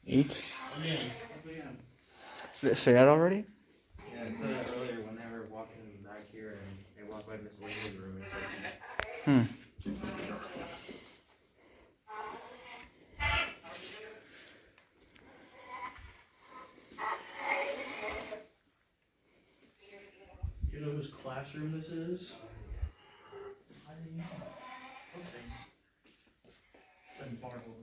Eat? Again. Once again. Did it say that already? Yeah, I said that earlier when they were walking back here and they walked by Miss Lane's room and said, You know whose classroom this is? I don't know. Okay. Said Bartle.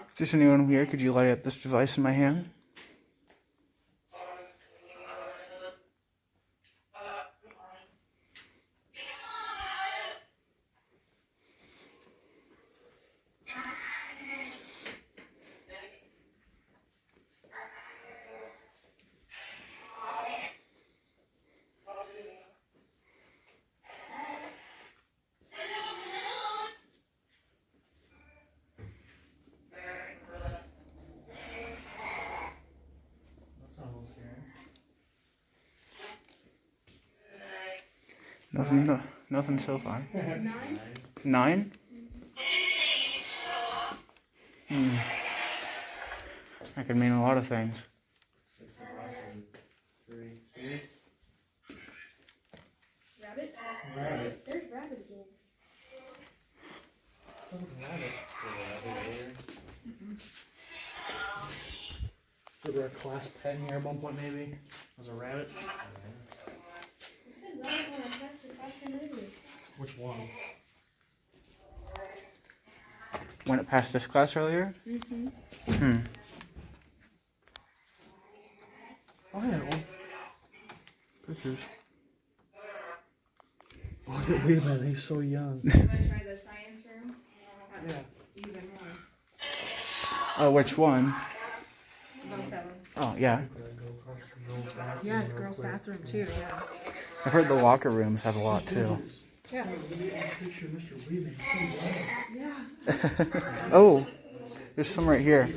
If there's anyone here, could you light up this device in my hand? Nothing, nothing so far. 9? That could mean a lot of things. 6 and 3 spirits. Rabbit? Rabbit. There's rabbit again. It's like a rabbit. Was there a class pet in here at one point maybe? Was a rabbit? I said rabbit when I passed the classroom earlier. Which one? When it passed this class earlier? Oh, yeah, one. Pictures. Look at Weedman, he's so young. I'm gonna try the science room. Yeah. Even more. Oh, which one? Both of them. Oh, yeah. Yeah, it's girls' bathroom too, yeah. I've heard the locker rooms have a lot too. Yeah. Picture of Mr. Weedman, he's so young. Yeah. Oh, there's some right here.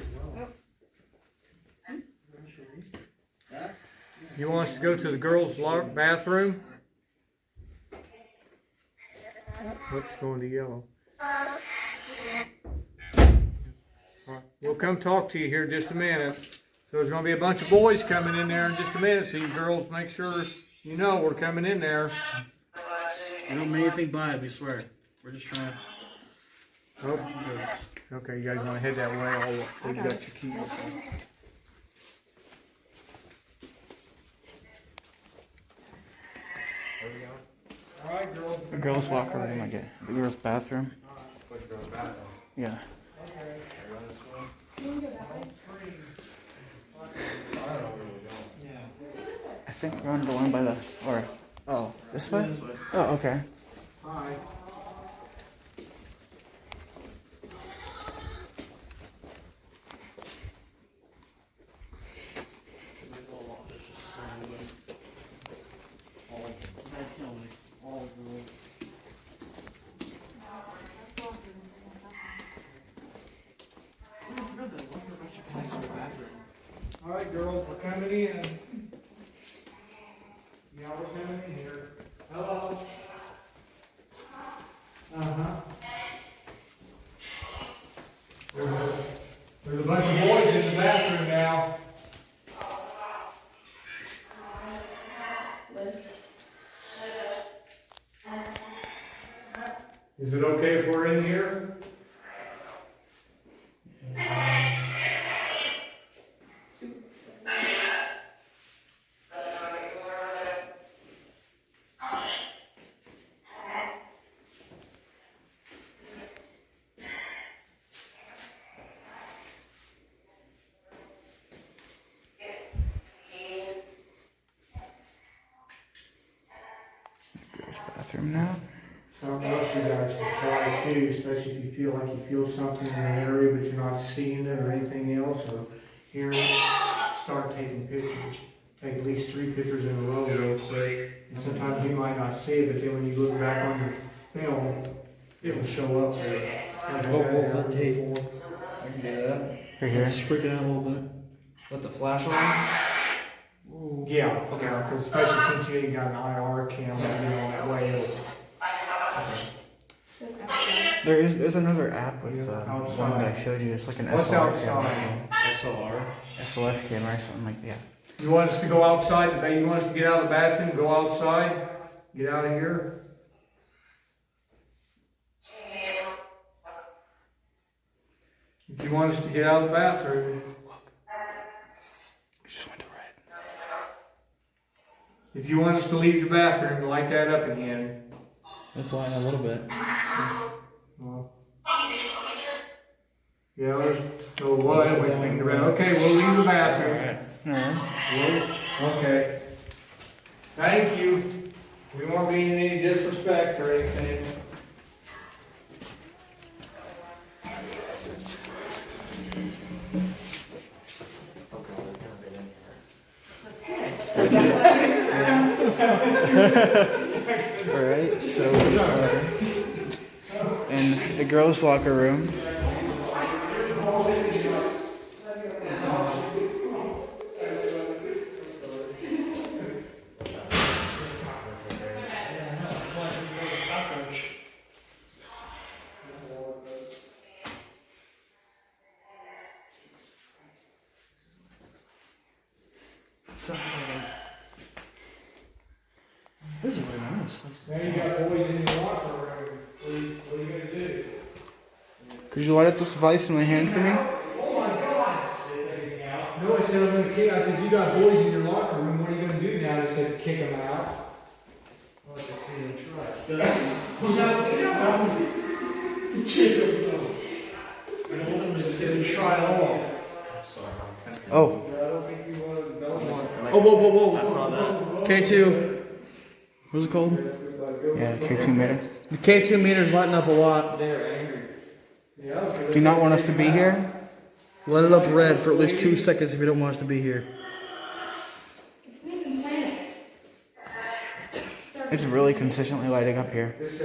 You want us to go to the girls' bathroom? What's going to yellow? We'll come talk to you here in just a minute. So there's going to be a bunch of boys coming in there in just a minute, so you girls make sure you know we're coming in there. We don't mean anything by it, we swear. We're just trying to... Oh, okay, you guys want to head that way? I'll you got your keys. All right, girls. The girls' locker room, I get. The girls' bathroom. Yeah. I think we're on the one by the, or, oh, this way? This way. Oh, okay. Hi. we're coming in. Yeah, we're coming in here. Hello. Uh-huh. There's a bunch of boys in the bathroom now. Is it okay if we're in here? Bathroom now. Something else you guys can try too, especially if you feel like you feel something in an area but you're not seeing it or anything else or hearing it, start taking pictures. Take at least 3 pictures in a row real quick. And sometimes you might not see it, but then when you look back on your film, it will show up there. Whoa, hey. Before. I can do that. Right here. It's freaking out a little bit. Let the flash on. Yeah, okay, especially since you ain't got an IR camera, that way it'll. There's another app with one Outside. that I showed you. It's like an What's SLR outside? camera. SLR. SLS camera or something like that. You want us to go outside, you want us to get out of the bathroom, go outside, get out of here? If you want us to get out of the bathroom, Just went to red. if you want us to leave the bathroom, light that up again. It's lying a little bit. Well, yeah, there's, so we'll clean around. Okay, we'll leave the bathroom. Okay. Thank you. We won't be in any disrespect or anything. Alright, so we are in the girls' locker room. This is really nice. Now you got boys in your locker room. What are you gonna do? Could you light up this device in my hand for me? Oh my God! No, I said I'm gonna kick. I said you got boys in your locker room. What are you gonna do now? They said kick them out. I'll let you see them try. I don't want them to sit and try it all. Oh, I don't think you want to. Oh, whoa. I saw that. K2. What's it called? yeah, K2 meter. The K2 meter's lighting up a lot. They're angry. Do you not want us to be here? Let it up red for at least 2 seconds if you don't want us to be here. It's making planets. It's really consistently lighting up here. This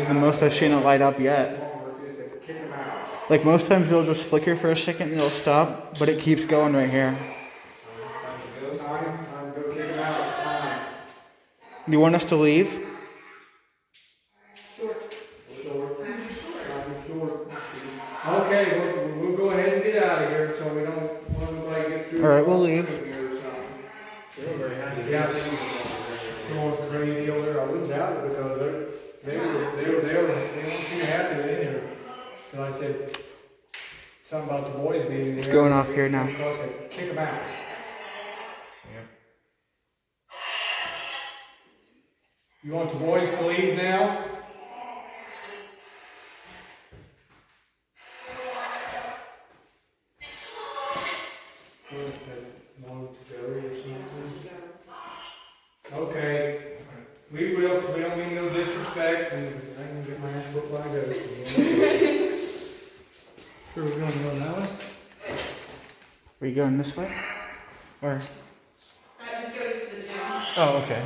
is the most I've seen it light up yet. Like most times it'll just flicker for a second and it'll stop, but it keeps going right here. You want us to leave? Okay, we'll go ahead and get out of here so we don't want nobody to get through. Alright, we'll leave. Yeah, it's going crazy over there. I wouldn't doubt it because they weren't too happy in here. So I said something about the boys being there. It's going off here now. Because they kick them out. You want the boys to leave now? Okay, we will, because we don't mean no disrespect, and I can get my ass whooped like a ghost again. Where are we going that way? Are you going this way? Or? That just goes to the gym. Oh, okay.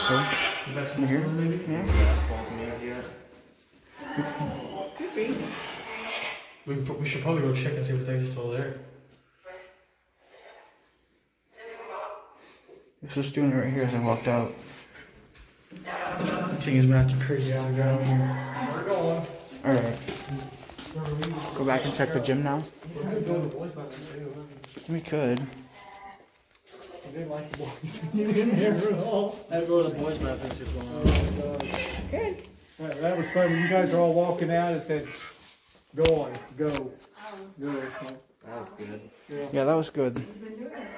The basketball Here? maybe? Yeah. The basketball's moved yet. Could be. We should probably go check and see if the things are still there. He was just doing it right here as I walked out. The thing is, been acting crazy as we got over here. We're going. Alright. Go back and check the gym now? We're gonna go to the boys' bathroom too. We could. I didn't like the boys in there at all. I go to the boys' bathroom too long. Good. That was fun. When you guys are all walking out, it said, go on, go. Go. That was good. Yeah, that was good.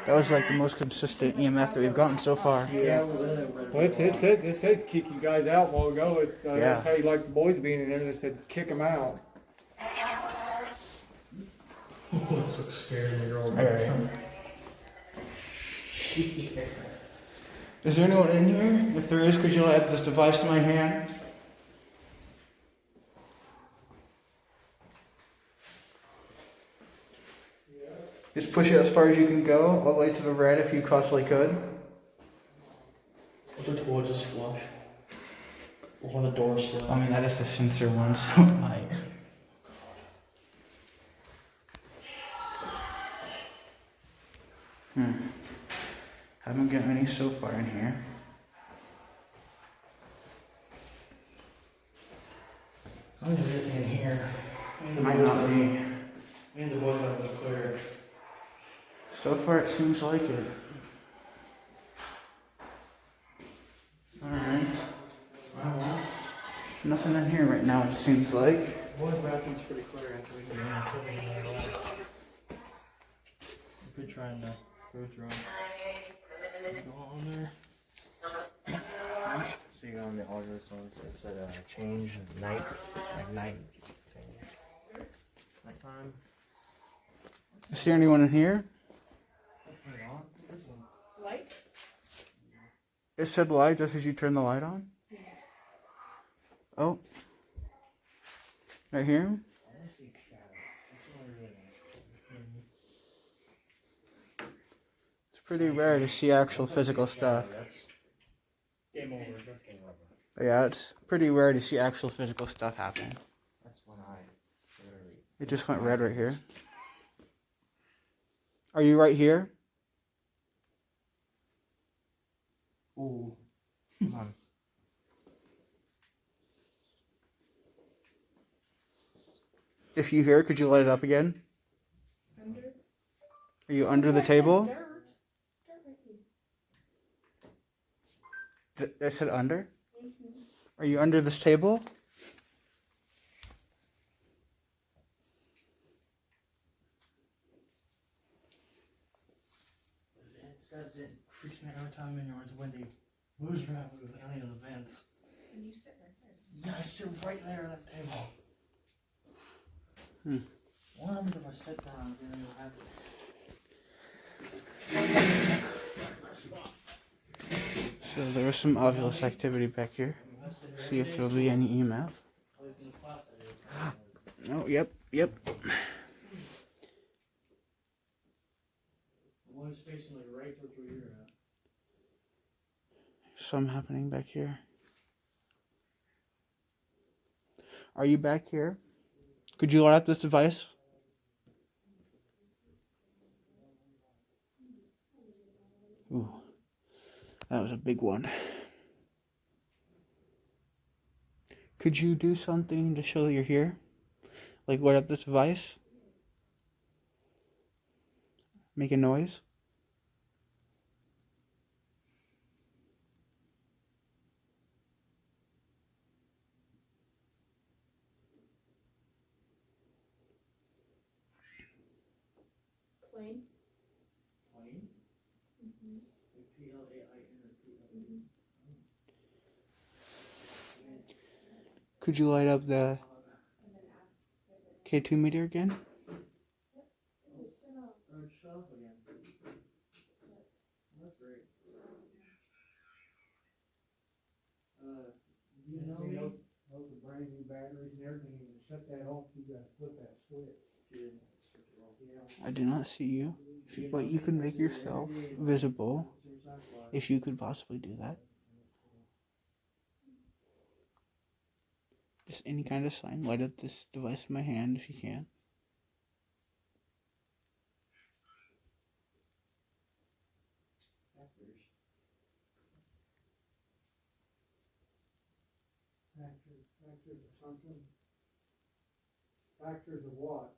That was like the most consistent EMF that we've gotten so far. Yeah. Well, it said kick you guys out a while ago. That's how you like the boys being in there. They said kick them out. It's so scary when you're all Alright. Is there anyone in here? If there is, could you let this device in my hand? Just push it as far as you can go, all the way to the red if you possibly could. The toilet just flush. Or the door still. I mean, that is the sensor one, so it might. Haven't gotten any so far in here. I don't think there's anything in here. Might not be. Me and the boys' bathroom was clear. So far, it seems like it. Alright. Nothing in here right now, it seems like. The boys' bathroom's pretty clear after we get out. We could try and go through them. Go on there. So you go on the audio songs, it said change night, like night change. Nighttime. Is there anyone in here? Light? It said light just as you turned the light on? Oh. Right here? It's pretty rare to see actual physical stuff. Game over. That's game over. Yeah, it's pretty rare to see actual physical stuff happen. That's when I literally. It just went red right here. Are you right here? Ooh. Come on. If you hear, could you light it up again? Under? Are you under the table? Dirt. Dirt right here. I said under? Mm-hmm. Are you under this table? It freaks me out every time I'm in here when it's windy. Moves around with any of the vents. And you sit right there. Yeah, I sit right there at that table. Hmm. What happens if I sit down and then So there was some obvious activity back here. See if there'll be any EMF. No, yep. One's facing like right towards where you're at. Some happening back here. Are you back here? Could you light up this device? Ooh, that was a big one. Could you do something to show that you're here? Like light up this device? Make a noise? Plane? Plane? Mm-hmm. P-L-A-I-N. Could you light up the K2 meter again? Shut off again. That's great. You know me? Those are brand new batteries and everything. You can shut that off. You gotta flip that switch. I do not see you, but you can make yourself visible if you could possibly do that. Just any kind of sign. Light up this device in my hand if you can. Factors of something. Factors of what?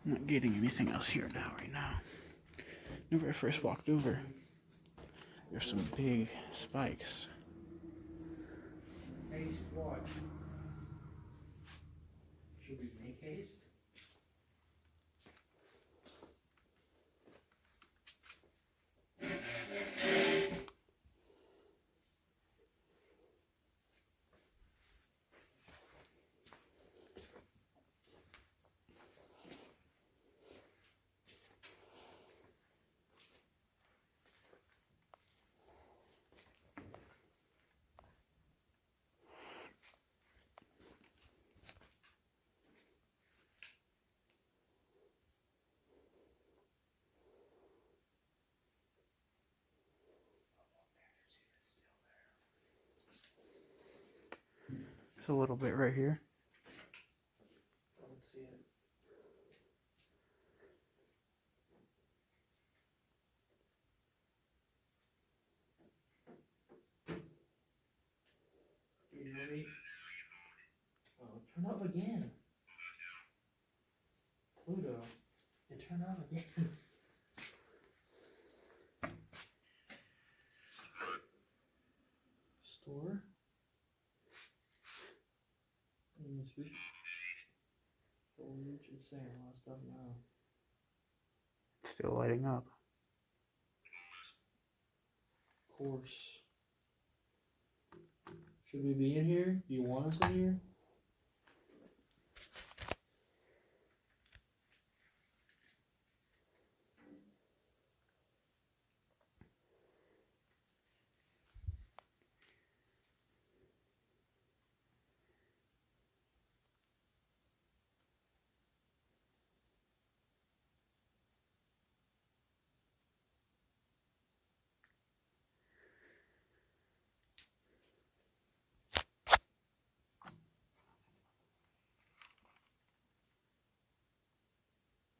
I'm not getting anything else here right now. Whenever I first walked over, there's some big spikes. Haste what? Should we make haste? It's a little bit right here. I don't see it. Do you hear me? Oh, turn off again. Pluto. It turned on again. Store. Foliage, it's saying a lot of stuff now. It's still lighting up. Course. Should we be in here? Do you want us in here?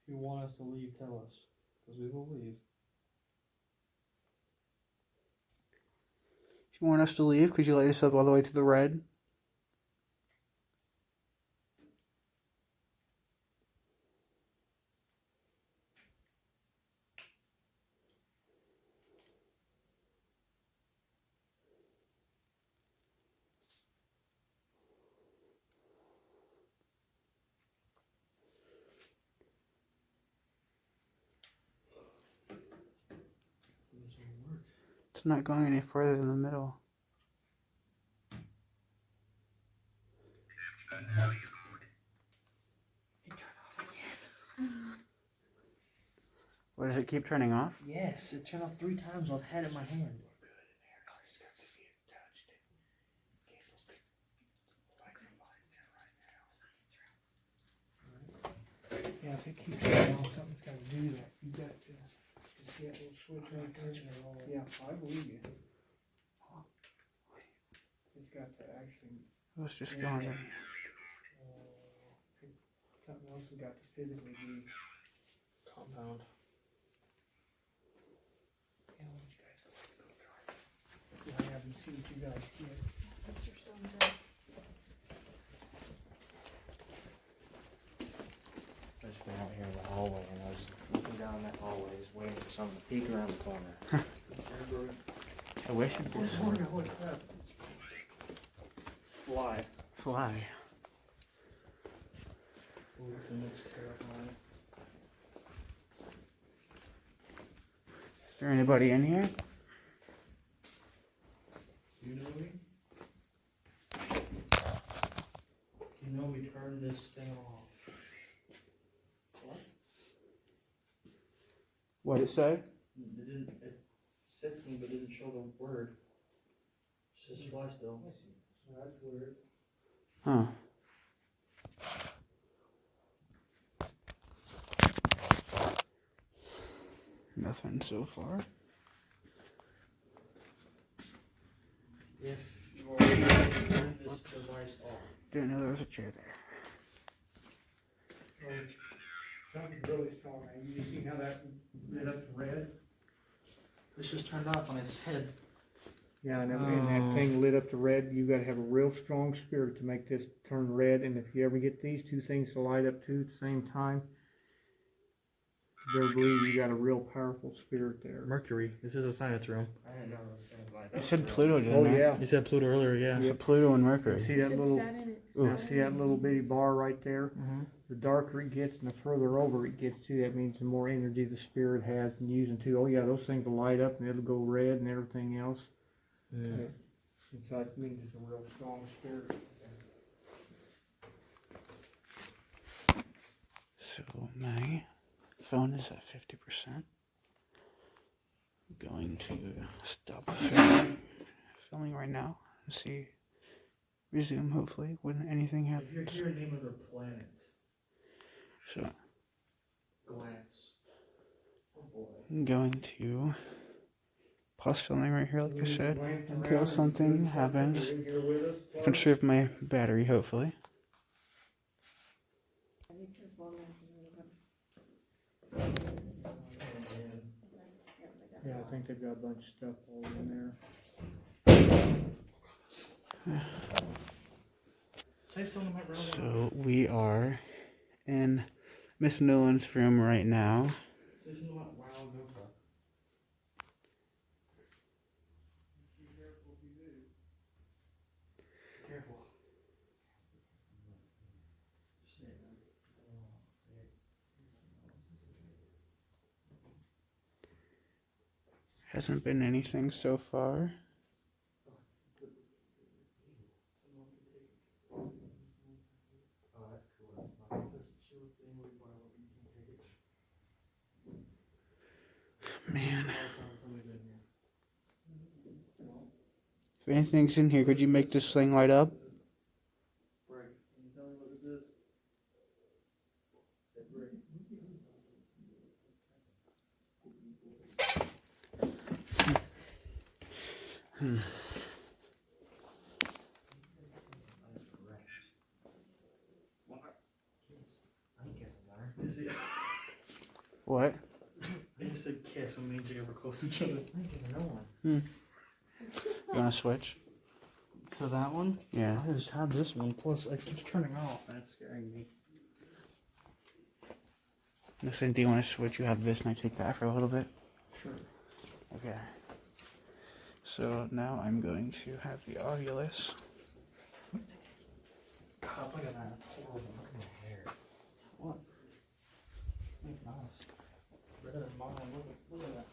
If you want us to leave, tell us. Because we will leave. If you want us to leave, could you light this up all the way to the red? This will work. It's not going any further than the middle. It turned off again. What, does it keep turning off? Yes, it turned off 3 times while I've had it in my hand. Yeah, if it keeps going on, something's gotta do that. You got to see that little switch right there? Yeah, I believe you. It's got to actually, Let's just go on there. something else has got to physically be. Compound. Yeah, I want you guys to go try it. Yeah, I haven't seen what you guys get. That's your stone's right. I just been out here in the hallway and I was looking down that hallway, just waiting for something to peek around the corner. I wish it What's did. wrong? What's that? Fly. Fly. Ooh, it looks terrifying. Is there anybody in here? You know me? You know we turned this thing off. What? What'd it say? It didn't, it said something but didn't show the word. It says fly still. That's weird. Huh. Nothing so far. If you are turn this device off. Didn't know there was a chair there. Something really strong, man. You just see how that lit up to red? This just turned off on his head. Yeah, and that thing lit up to red. You gotta have a real strong spirit to make this turn red. And if you ever get these two things to light up too at the same time, you better believe you got a real powerful spirit there. Mercury. This is a science room. I didn't know those things like You that. said Pluto, didn't Oh I? yeah. You said Pluto earlier, yeah. So Pluto and Mercury. See that Said little? Saturn. Now see that little bitty bar right there? Mm-hmm. The darker it gets and the further over it gets too, that means the more energy the spirit has and using too. Oh yeah, those things will light up and it'll go red and everything else. Yeah. So that means it's a real strong spirit. So my phone is at 50%. I'm going to stop filming right now and see. Resume hopefully when anything If happens. you're here, name other planets. So Glance. Oh boy. I'm going to pause filming right here, like I said, until something happens. Conserve my battery, hopefully. Yeah, I think they've got a bunch of stuff all in there. Say something about Rowan. So we are in Miss Nolan's room right now. Say something about Wow Nova. Careful. Hasn't been anything so far. Oh, that's cool. That's fine. Man. If anything's in here, could you make this thing light up? Break. Can you tell me what this is? Say break. I think it's a winner. You see, What? they just said kiss when me and Jay were close to each other. I think it's no one. You wanna switch? So that one? Yeah. I just had this one, plus it keeps turning off and it's scaring me. Listen, do you want to switch? You have this and I take that for a little bit? Sure. Okay. So now I'm going to have the Oculus. God, look at that. It's horrible. Look at my hair. What? It's nice. Better than mine. Look at that.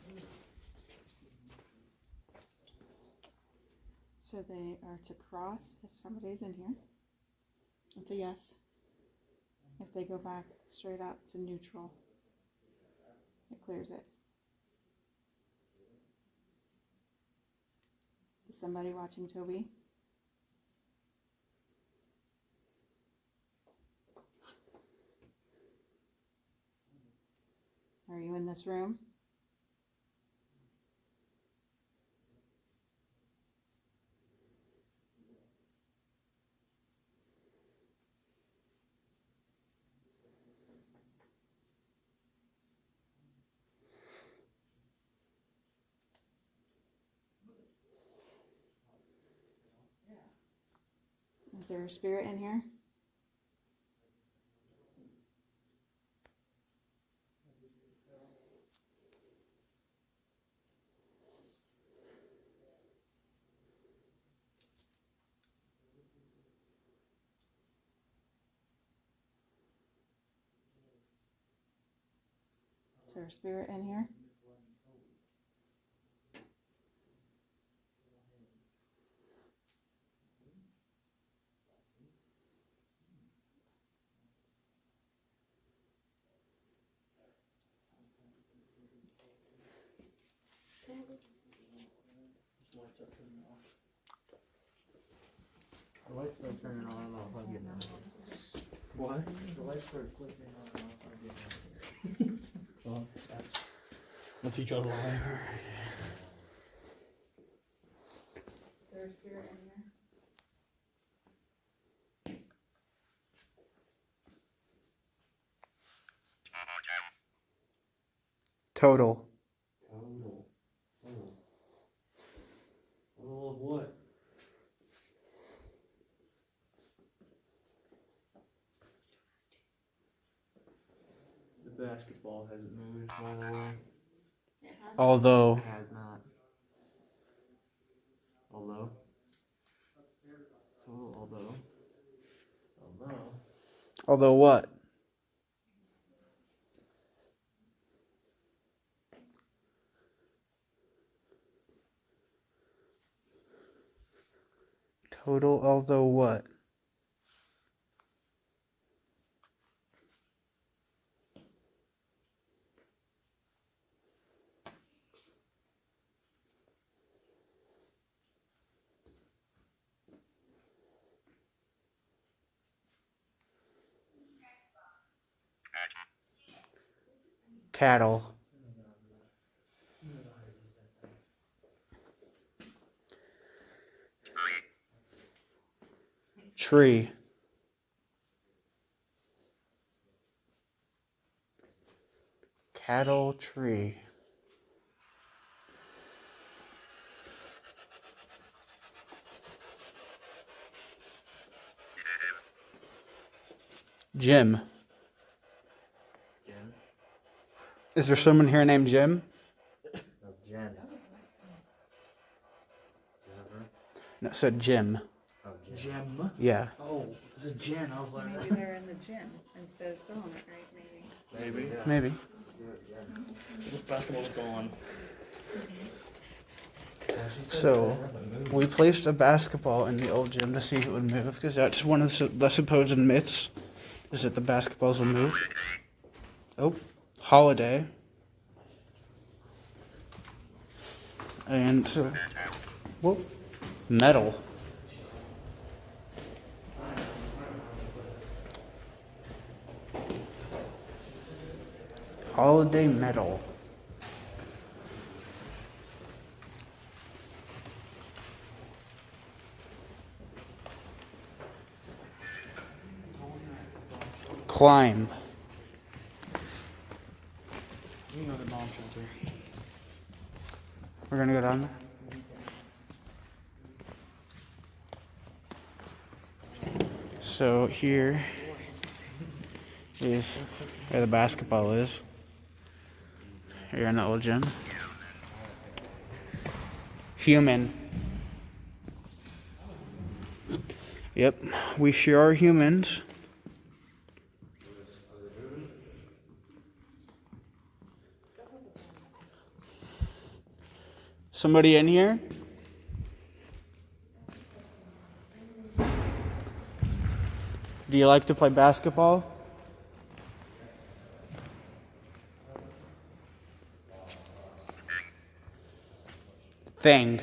So they are to cross if somebody's in here. It's a yes. If they go back straight out to neutral, it clears it. Is somebody watching Toby? Are you in this room? Is there a spirit in here? Is there a spirit in here? Lights are turning off. The lights start turning on and off. I'm getting out of here. What? The lights start flickering on and off. I'm getting out of here. Well, that's each other line. Is there a spirit in here? Total. Total. Total. Total of what? The basketball hasn't moved, by the way. Although, It has not. Although. although what? Total, although what? Cattle. Tree. Cattle, tree. Jim. Jen? Is there someone here named Jim? No, Jen. Jennifer? No, it said Jim. Oh, Jen. Yeah. Oh, it's a Jen. I was like, Maybe they're in the gym instead of spelling it right, maybe. maybe. Maybe. The basketball's gone. So, we placed a basketball in the old gym to see if it would move, because that's one of the supposed myths, is that the basketballs will move. Oh, holiday. And, whoop, metal. Holiday metal. Climb. You know the bomb shelter. We're gonna go down there. So here is where the basketball is. Here in the old gym. Human. Yep, we sure are humans. Somebody in here? Do you like to play basketball? Thing.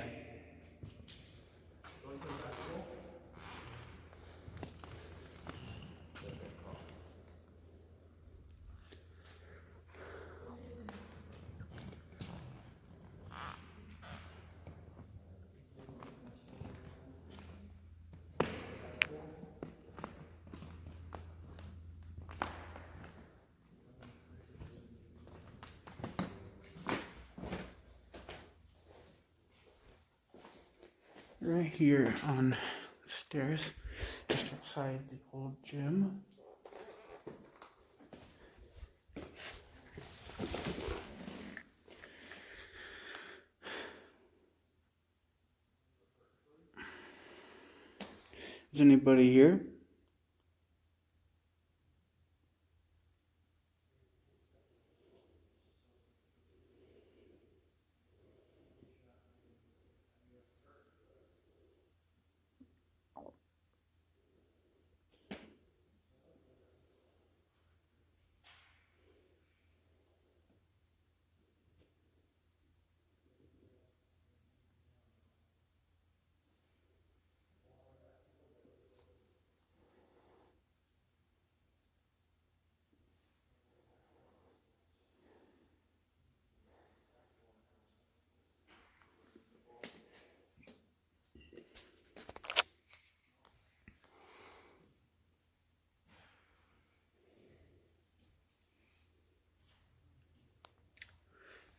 Right here on the stairs, just outside the old gym. Is anybody here?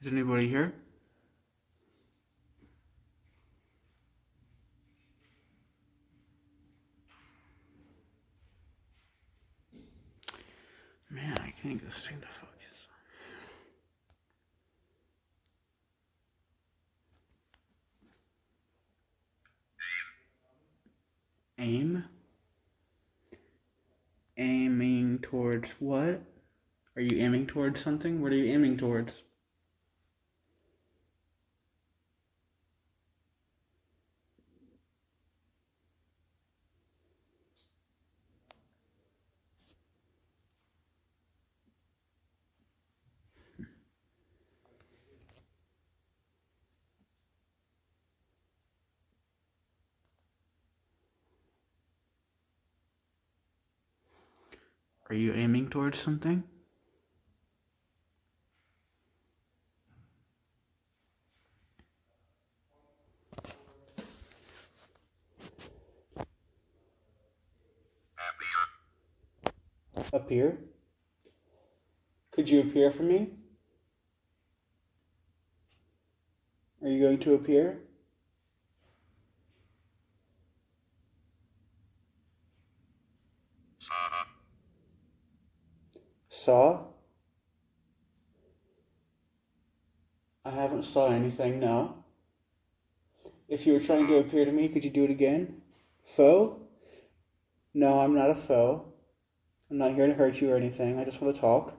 Is anybody here? Man, I can't get this thing to focus. Aim? Aiming towards what? Are you aiming towards something? What are you aiming towards? Are you aiming towards something? Appear? Could you appear for me? Are you going to appear? Saw? I haven't saw anything, no. If you were trying to appear to me, could you do it again? Foe? No, I'm not a foe. I'm not here to hurt you or anything. I just want to talk.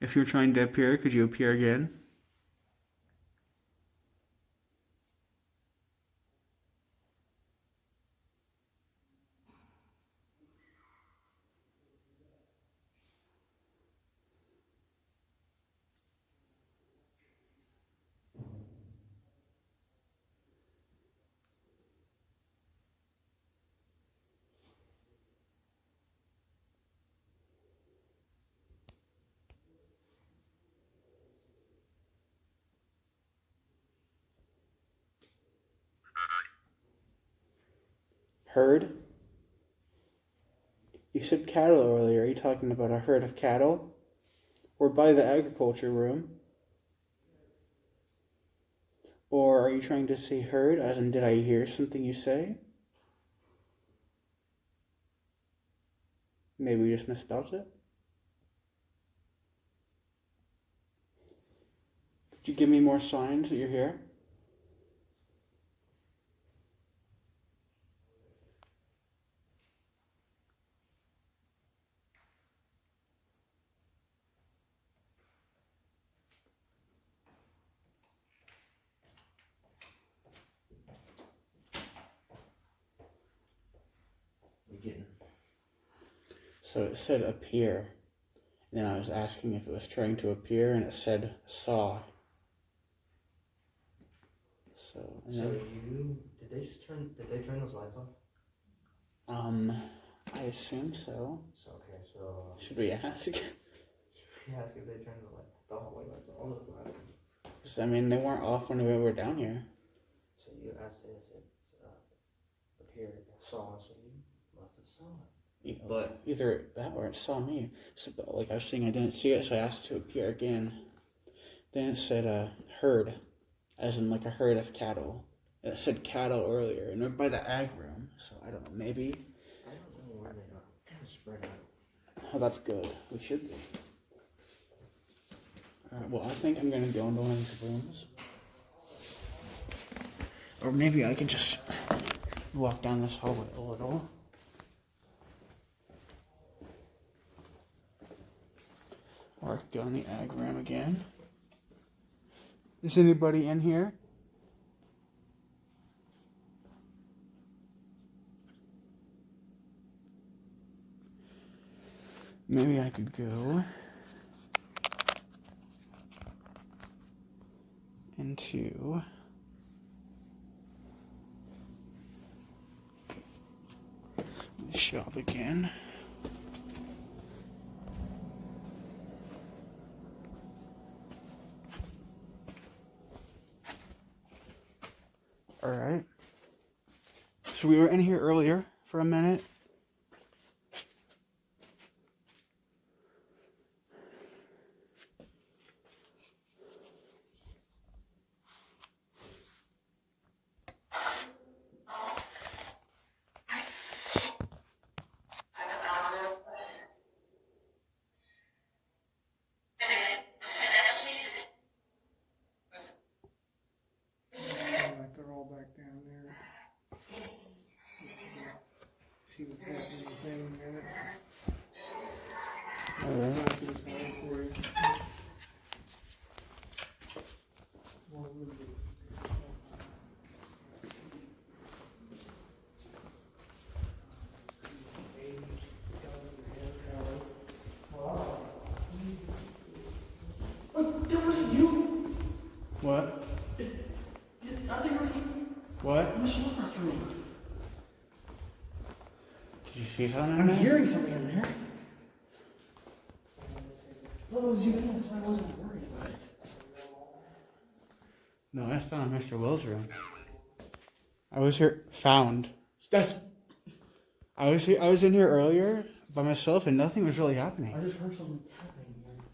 If you're trying to appear, could you appear again? Herd? You said cattle earlier. Are you talking about a herd of cattle? Or by the agriculture room? Or are you trying to say herd, as in did I hear something you say? Maybe we just misspelled it? Could you give me more signs that you're here? So it said appear. And then I was asking if it was trying to appear, and it said saw. So, So did they turn those lights off? I assume so. So, okay, so. Should we ask? Yeah, ask if they turned the hallway lights off. All of the lights. Because, I mean, they weren't off when we were down here. So you asked if it's appeared, saw, so you must have saw it. Yeah, But either that or it saw me. So, like I was saying, I didn't see it, so I asked to appear again. Then it said herd, as in like a herd of cattle. And it said cattle earlier, and we're by the ag room, so I don't know, maybe. I don't know where they are. Kind of spread out. Oh, that's good. We should be. Alright, well, I think I'm gonna go into one of these rooms. Or maybe I can just walk down this hallway a little. Or I could go in the ag room again. Is anybody in here? Maybe I could go into the shop again. Alright. So So we were in here earlier for a minute. Like they're all back down there. See what's happening in a minute. Alright. Back to this hole for you. That wasn't you. What? I think it was What? Mr. Wilcox's room. Did you see something in I'm there? hearing something in there. Well, it was you. That's why I wasn't worried about it. No, that's not in Mr. Will's room. I was here, found. That's. I was here, I was in here earlier by myself and nothing was really happening. I just heard something happening here.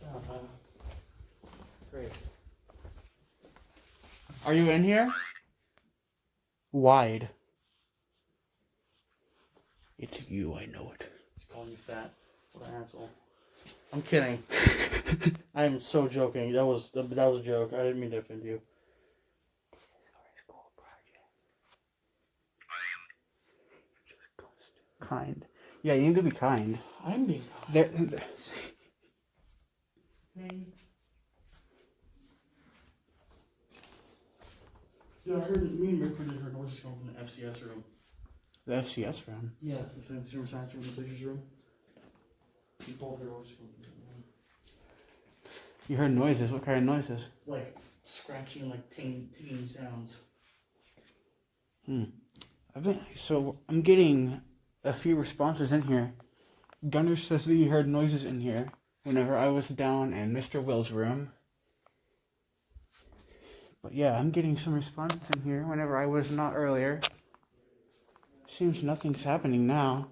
Shut up, Tyler. Great. Are you in here? Wide. It's you, I know it. He's calling you fat. What an asshole. I'm kidding. I'm so joking. That was a joke. I didn't mean to offend you. Kind. Yeah, you need to be kind. I'm being kind. There. Yeah, I heard me and Rick just heard noises coming from the FCS room. The FCS room. Yeah, the consumer science room, the teacher's room. You both heard noises coming from that room. You heard noises. What kind of noises? Like scratching and like tinging sounds. So I'm getting a few responses in here. Gunner says that he heard noises in here whenever I was down in Mr. Will's room. But yeah, I'm getting some responses in here whenever I was not earlier. Seems nothing's happening now.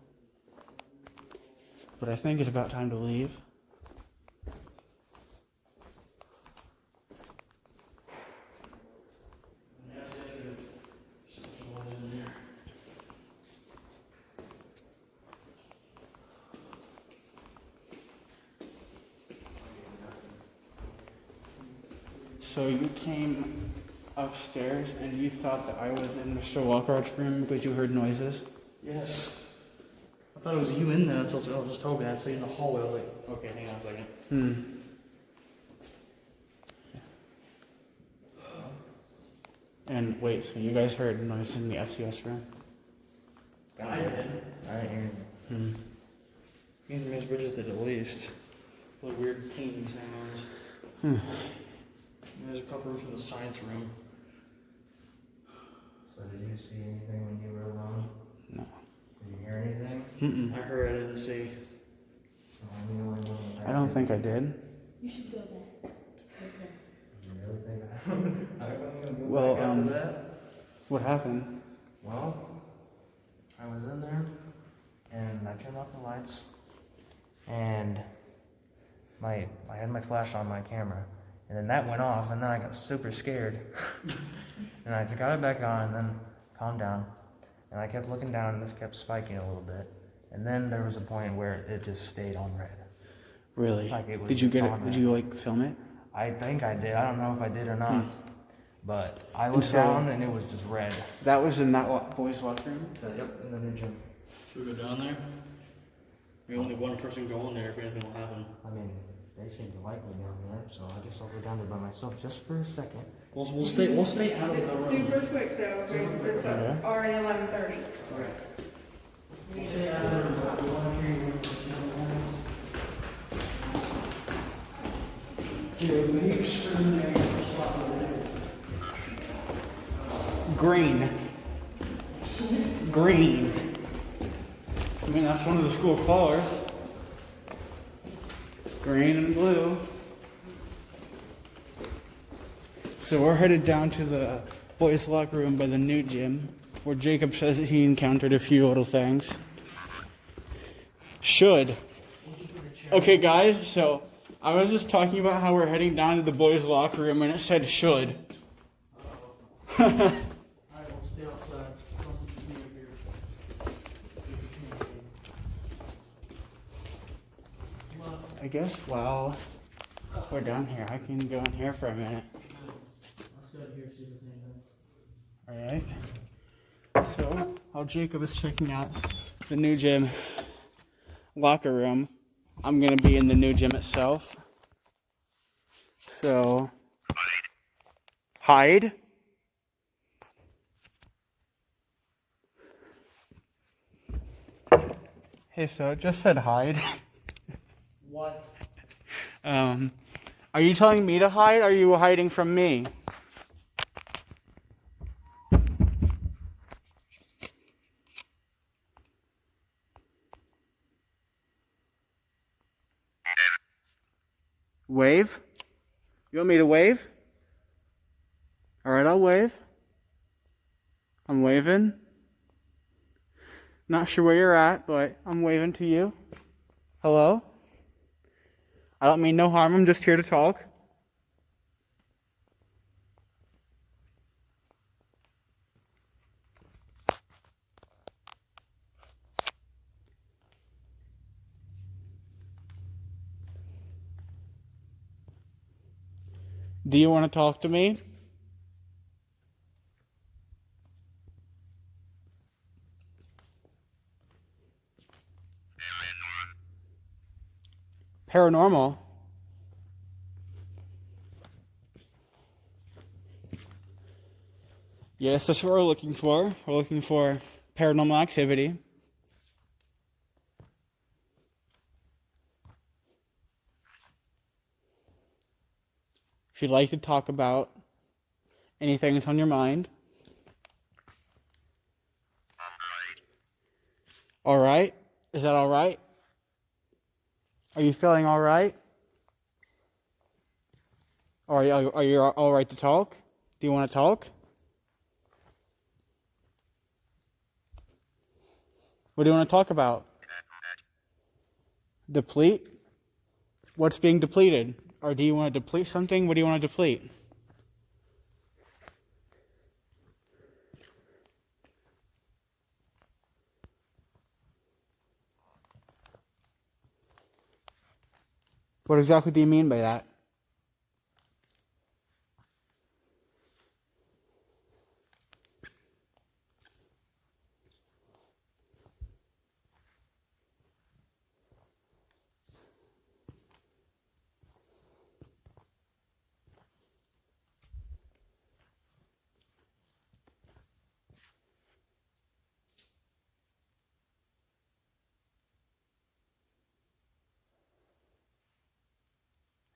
But I think it's about time to leave. So you came upstairs and you thought that I was in Mr. Walkert's room because you heard noises? Yes. I thought it was you in there until Jill just told me that. So in the hallway, I was like, okay, hang on a second. And wait, so you guys heard noises in the FCS room? I did. I didn't hear anything. Me and Miss Bridges did at least. Like weird tingling sounds. There's a couple rooms in the science room. So did you see anything when you were alone? No. Did you hear anything? I heard, I didn't see. So I'm the only one that I don't think I did. You should go back. Okay. You really think I wasn't gonna go Well, back after that? What happened? Well, I was in there and I turned off the lights and I had my flash on my camera and then that went off and then I got super scared and I got it back on and then calmed down and I kept looking down and this kept spiking a little bit and then there was a point where it just stayed on red. Really? Like it was Did you get on it? red. Did you like film it? I think I did. I don't know if I did or not. But I And looked so- down and it was just red. That was in that boys' locker room? Yep, in the new gym. Should we go down there? We only one person go in there if anything will happen. I mean, they seem to like me down there, so I guess I'll go down there by myself just for a second. We'll stay out of the room. Super quick though, because it's Okay. already 11:30. Okay. Green. Green. I mean, that's one of the school colors. Green and blue. So we're headed down to the boys' locker room by the new gym, where Jacob says that he encountered a few little things. Should. Okay, guys, so I was just talking about how we're heading down to the boys' locker room, and it said should. Alright, we'll stay outside. Don't just leave it here. I guess while we're down here, I can go in here for a minute. Let's go here, see if there's anything. Alright. So, while Jacob is checking out the new gym locker room, I'm going to be in the new gym itself. So, hide. Hey, so it just said hide. What? Are you telling me to hide? Or are you hiding from me? Wave? You want me to wave? Alright, I'll wave. I'm waving. Not sure where you're at, but I'm waving to you. Hello? I don't mean no harm, I'm just here to talk. Do you want to talk to me? Paranormal? Yes, that's what we're looking for. We're looking for paranormal activity. If you'd like to talk about anything that's on your mind. All right? Is that all right? Are you feeling all right? Are you all right to talk? Do you want to talk? What do you want to talk about? Deplete? What's being depleted? Or do you want to deplete something? What do you want to deplete? What exactly do you mean by that?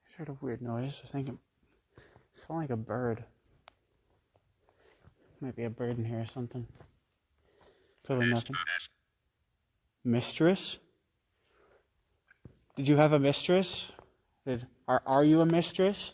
I heard a weird noise. I think it sounded like a bird. Might be a bird in here or something. Totally nothing. Mistress? Did you have a mistress? Are you a mistress?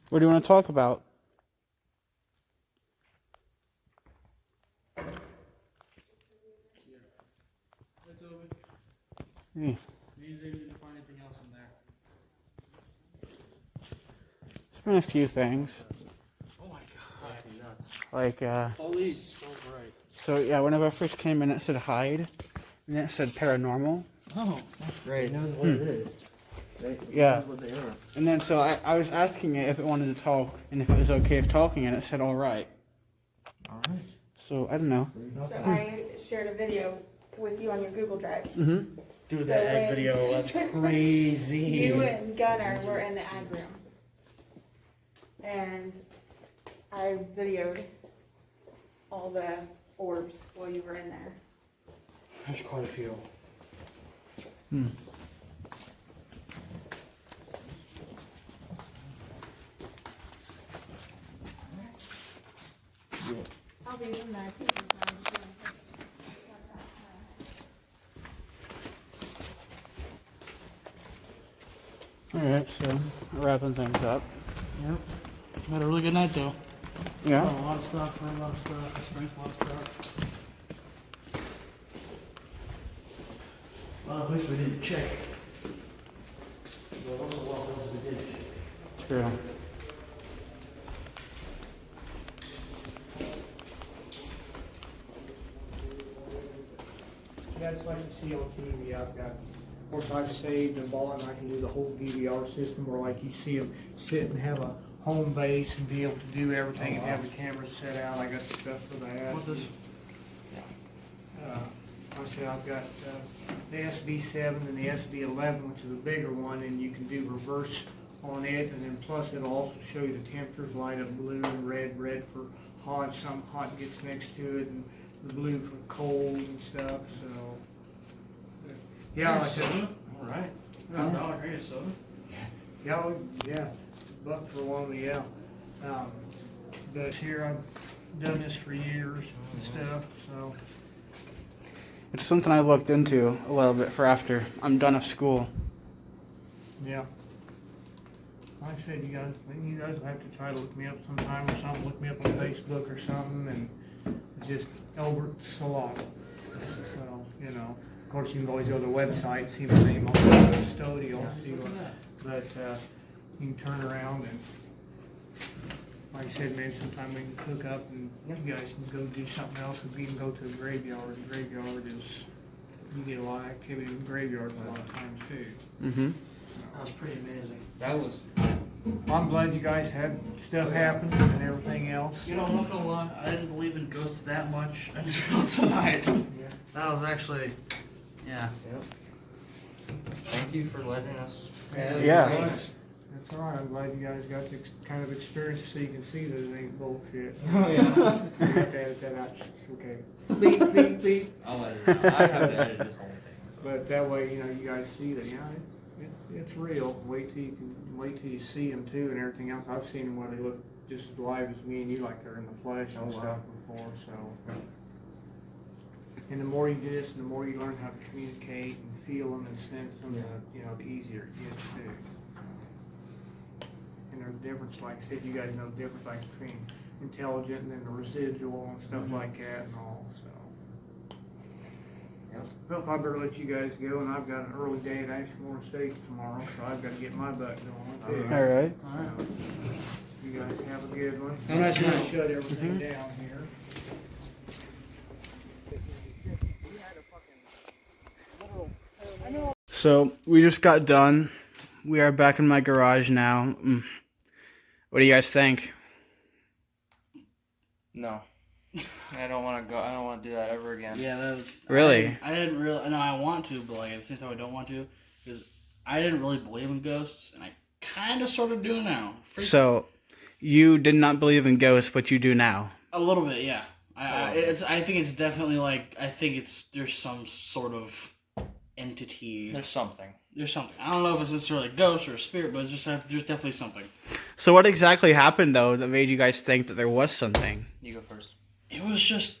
What do you want to talk about? Me and David didn't find anything else in there. There's been a few things. Oh my god. That's nuts. Like, Holy, so bright. so yeah, whenever I first came in, it said hide, and then it said paranormal. Oh, that's great. It knows what it is. Yeah. Knows what they are. And then so I was asking it if it wanted to talk, and if it was okay if talking, and it said all right. Alright. So I don't know. So I shared a video with you on your Google Drive. Mm-hmm. Dude, So that egg when- video, that's crazy. You and Gunnar were in the ag room. And I videoed all the orbs while you were in there. There's quite a few. Hmm. I'll be in there. Alright, so wrapping things up. Yep. Had a really good night though. Yeah. Saw a lot of stuff, learned a lot of stuff, experienced a lot of stuff. A lot of places we didn't check. There was a lot of places we did. True. Yeah, it's like you see on TV. I've got, of course, I've saved and bought, and I can do the whole DVR system where, like, you see them sit and have a home base and be able to do everything and have the cameras set out. I got stuff for that. What this? I said I've got the SB7 and the SB11, which is a bigger one, and you can do reverse on it, and then plus it'll also show you the temperatures, light up blue and red for hot, some hot gets next to it, and the blue for cold and stuff, so. Yeah, like I said, Alright. Yeah. $1 grade of soda. yeah, buck for one, yeah. But here, I've done this for years and stuff, so. It's something I looked into a little bit for after I'm done with school. Yeah. Like I said, you guys will have to try to look me up sometime or something. Look me up on Facebook or something, and it's just Albert Salat. So, you know, of course, you can always go to the website, see my name on the custodial, see what. But you can turn around and, like I said, maybe sometime we can cook up and you guys can go do something else. We can go to the graveyard. The graveyard is, you get a lot of activity in graveyards a lot of times too. Mm-hmm. That was pretty amazing. That was. I'm glad you guys had stuff happen and everything else. You know, I'm not gonna lie, I didn't believe in ghosts that much until tonight. Yeah. That was actually, yeah. Thank you for letting us. Yeah. That's all right. I'm glad you guys got to kind of experience it so you can see that it ain't bullshit. Oh, yeah. You have to edit that out. It's okay. Beep, beep, beep. I'll edit it out. I have to edit this whole thing. So. But that way, you know, you guys see that, yeah, it's real. Wait till you see them too and everything else. I've seen them where they look just as live as me and you, like they're in the flesh and stuff before. So, and the more you do this, and the more you learn how to communicate and feel them and sense them, the easier it gets too. And there's a difference, like I said, you guys know the difference like between intelligent and then the residual and stuff like that and all. So. Well, I better let you guys go, and I've got an early day at Ashmore Estates tomorrow, so I've got to get my butt going too. All right. So, you guys have a good one. Have a nice I'm gonna night. shut everything down here. So we just got done. We are back in my garage now. What do you guys think? No. I don't want to go. I don't want to do that ever again. Yeah, that was, Really? I didn't really. No, I want to, but like at the same time, I don't want to because I didn't really believe in ghosts, and I kind of sort of do now. So you did not believe in ghosts, but you do now. A little bit, yeah. I think it's definitely like there's some sort of entity. There's something. There's something. I don't know if it's necessarily a ghost or a spirit, but it's just there's definitely something. So what exactly happened though that made you guys think that there was something? You go first. It was just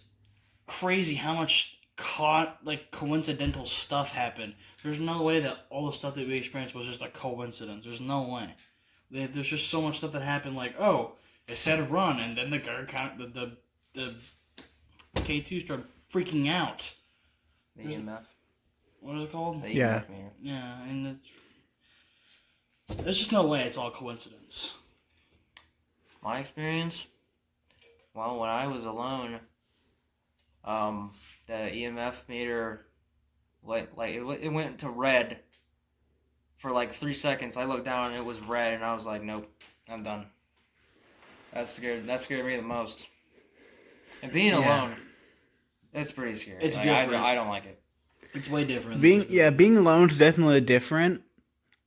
crazy how much coincidental stuff happened. There's no way that all the stuff that we experienced was just a coincidence. There's no way. There's just so much stuff that happened. Like, oh, it said run, and then the guard the K2 started freaking out. The EMF. What is it called? The Yeah. EMF meter. Yeah, and there's just no way it's all coincidence. My experience. Well, when I was alone, the EMF meter, it went to red for like 3 seconds. I looked down and it was red, and I was like, nope, I'm done. That scared me the most. And being Yeah. alone, it's pretty scary. It's Like, different. I don't like it. It's way different. Being alone is definitely different.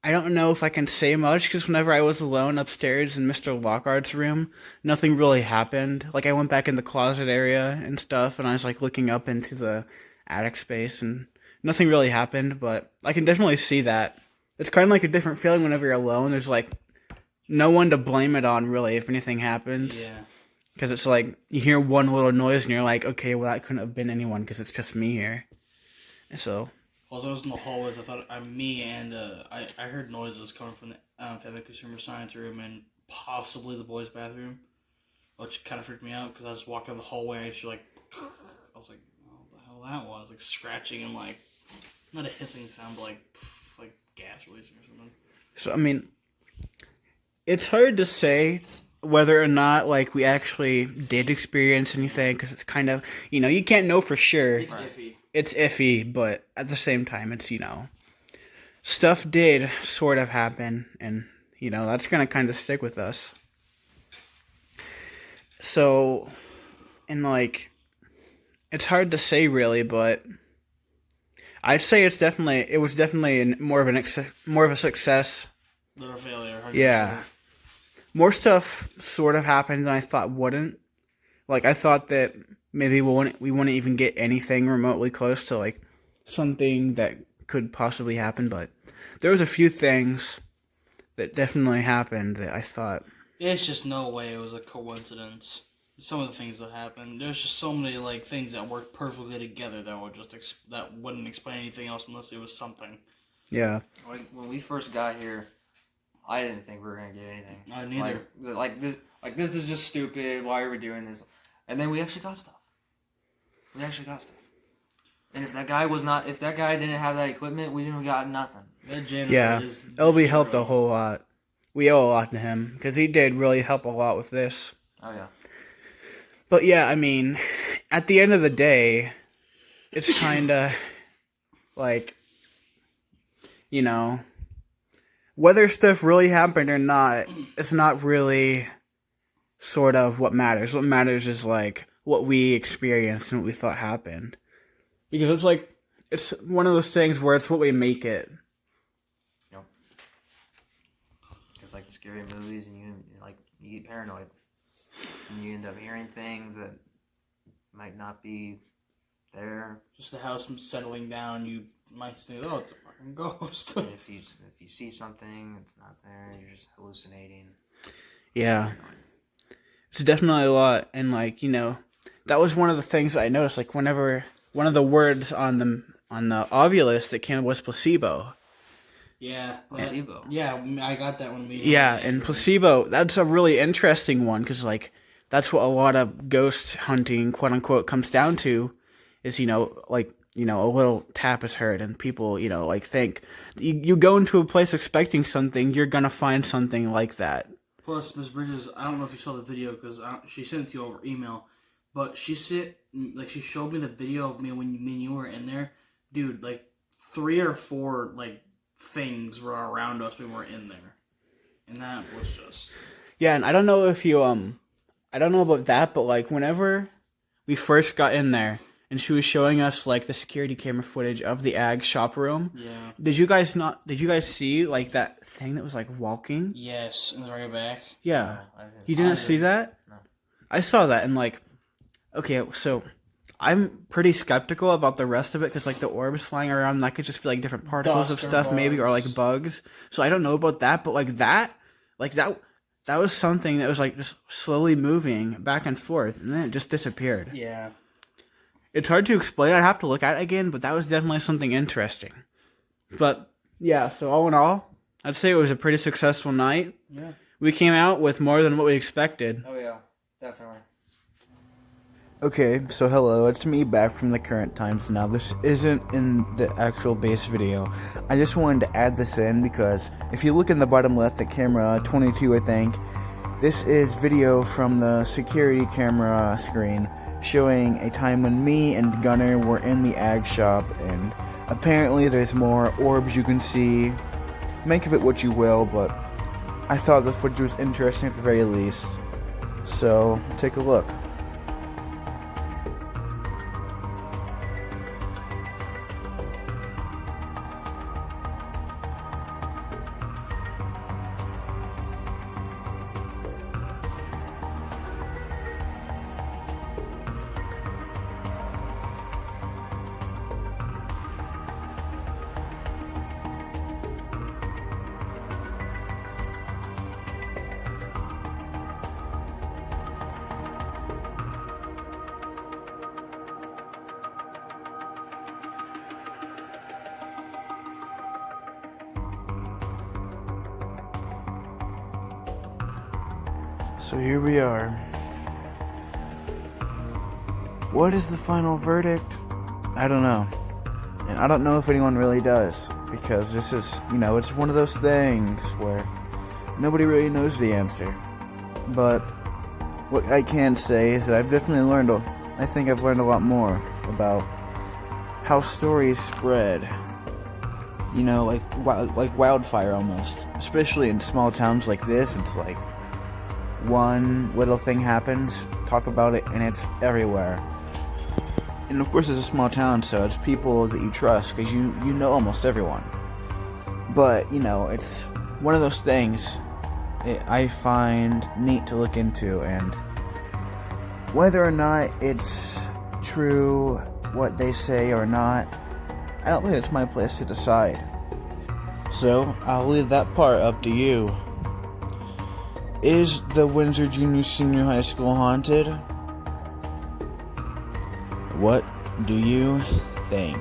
I don't know if I can say much because whenever I was alone upstairs in Mr. Lockhart's room, nothing really happened. Like I went back in the closet area and stuff, and I was like looking up into the attic space, and nothing really happened. But I can definitely see that. It's kind of like a different feeling whenever you're alone. There's like no one to blame it on really if anything happens. Yeah. Because it's like you hear one little noise and you're like, okay, well that couldn't have been anyone because it's just me here. So. While I was in the hallways, I thought I heard noises coming from the family consumer science room and possibly the boys' bathroom, which kind of freaked me out because I was walking in the hallway and she like, I was like, oh, what the hell that was? Like scratching and like, not a hissing sound, but like gas releasing or something. So I mean, it's hard to say whether or not like we actually did experience anything because it's kind of, you can't know for sure. It's iffy. It's iffy, but at the same time, it's, stuff did sort of happen, and, that's going to kind of stick with us. So, and, like, it's hard to say, really, but I'd say it was definitely more of a success. Not a failure. Yeah. More stuff sort of happened than I thought wouldn't. Like, I thought that maybe we wouldn't even get anything remotely close to, like, something that could possibly happen, but there was a few things that definitely happened that I thought... There's just no way it was a coincidence. Some of the things that happened, there's just so many, like, things that worked perfectly together that wouldn't explain anything else unless it was something. Yeah. Like, when we first got here, I didn't think we were going to get anything. I neither. This is just stupid. Why are we doing this? And then we actually got stuff. And if that guy didn't have that equipment, we didn't have gotten nothing. That janitor Yeah, is LB helped a whole lot. We owe a lot to him, because he did really help a lot with this. Oh, yeah. But yeah, I mean, at the end of the day, it's kind of like, whether stuff really happened or not, it's not really sort of what matters. What matters is, like, what we experienced and what we thought happened. Because it's like, it's one of those things where it's what we make it. Yep. It's like scary movies, and you get paranoid. And you end up hearing things that might not be there. just the house settling down. You might think, oh, it's a fucking ghost. And if you see something, it's not there. You're just hallucinating. Yeah. It's definitely a lot. And, like, that was one of the things I noticed. Like, whenever one of the words on the Ovilus that came was placebo. Yeah. Placebo. Yeah, I got that one immediately. Yeah, and placebo, that's a really interesting one, because, like, that's what a lot of ghost hunting, quote-unquote, comes down to, is, a little tap is heard, and people, think. You go into a place expecting something, you're gonna find something like that. Plus, Ms. Bridges, I don't know if you saw the video, because she sent it to you over email, but she showed me the video of me when you were in there. Dude, like, 3 or 4, like, things were around us when we were in there. And that was just... Yeah, and I don't know if you, I don't know about that, but, like, whenever we first got in there, and she was showing us, like, the security camera footage of the ag shop room. Yeah. Did you guys see, like, that thing that was, like, walking? Yes, in the very back. Yeah. No, You didn't see that? No. I saw that, and, like, okay, so I'm pretty skeptical about the rest of it, because, like, the orbs flying around, that could just be, like, different particles Dust of or stuff, maybe, or, like, bugs. bugs. So I don't know about that, but, like, that was something that was, like, just slowly moving back and forth, and then it just disappeared. Yeah. It's hard to explain. I'd have to look at it again, but that was definitely something interesting. But, yeah, so all in all, I'd say it was a pretty successful night. Yeah. We came out with more than what we expected. Oh, yeah. Definitely. Okay, so hello, it's me back from the current times now. This isn't in the actual base video. I just wanted to add this in because if you look in the bottom left at camera 22, I think, this is video from the security camera screen showing a time when me and Gunner were in the ag shop, and apparently there's more orbs you can see. Make of it what you will, but I thought the footage was interesting at the very least. So, take a look. So here we are. What is the final verdict? I don't know. And I don't know if anyone really does. Because this is, it's one of those things where nobody really knows the answer. But what I can say is that I've definitely I think I've learned a lot more about how stories spread. Like wildfire almost. Especially in small towns like this, it's like one little thing happens, talk about it, and it's everywhere. And of course it's a small town, so it's people that you trust, because you know almost everyone. But, it's one of those things I find neat to look into, and whether or not it's true what they say or not, I don't think it's my place to decide. So, I'll leave that part up to you. Is the Windsor Junior Senior High School haunted? What do you think?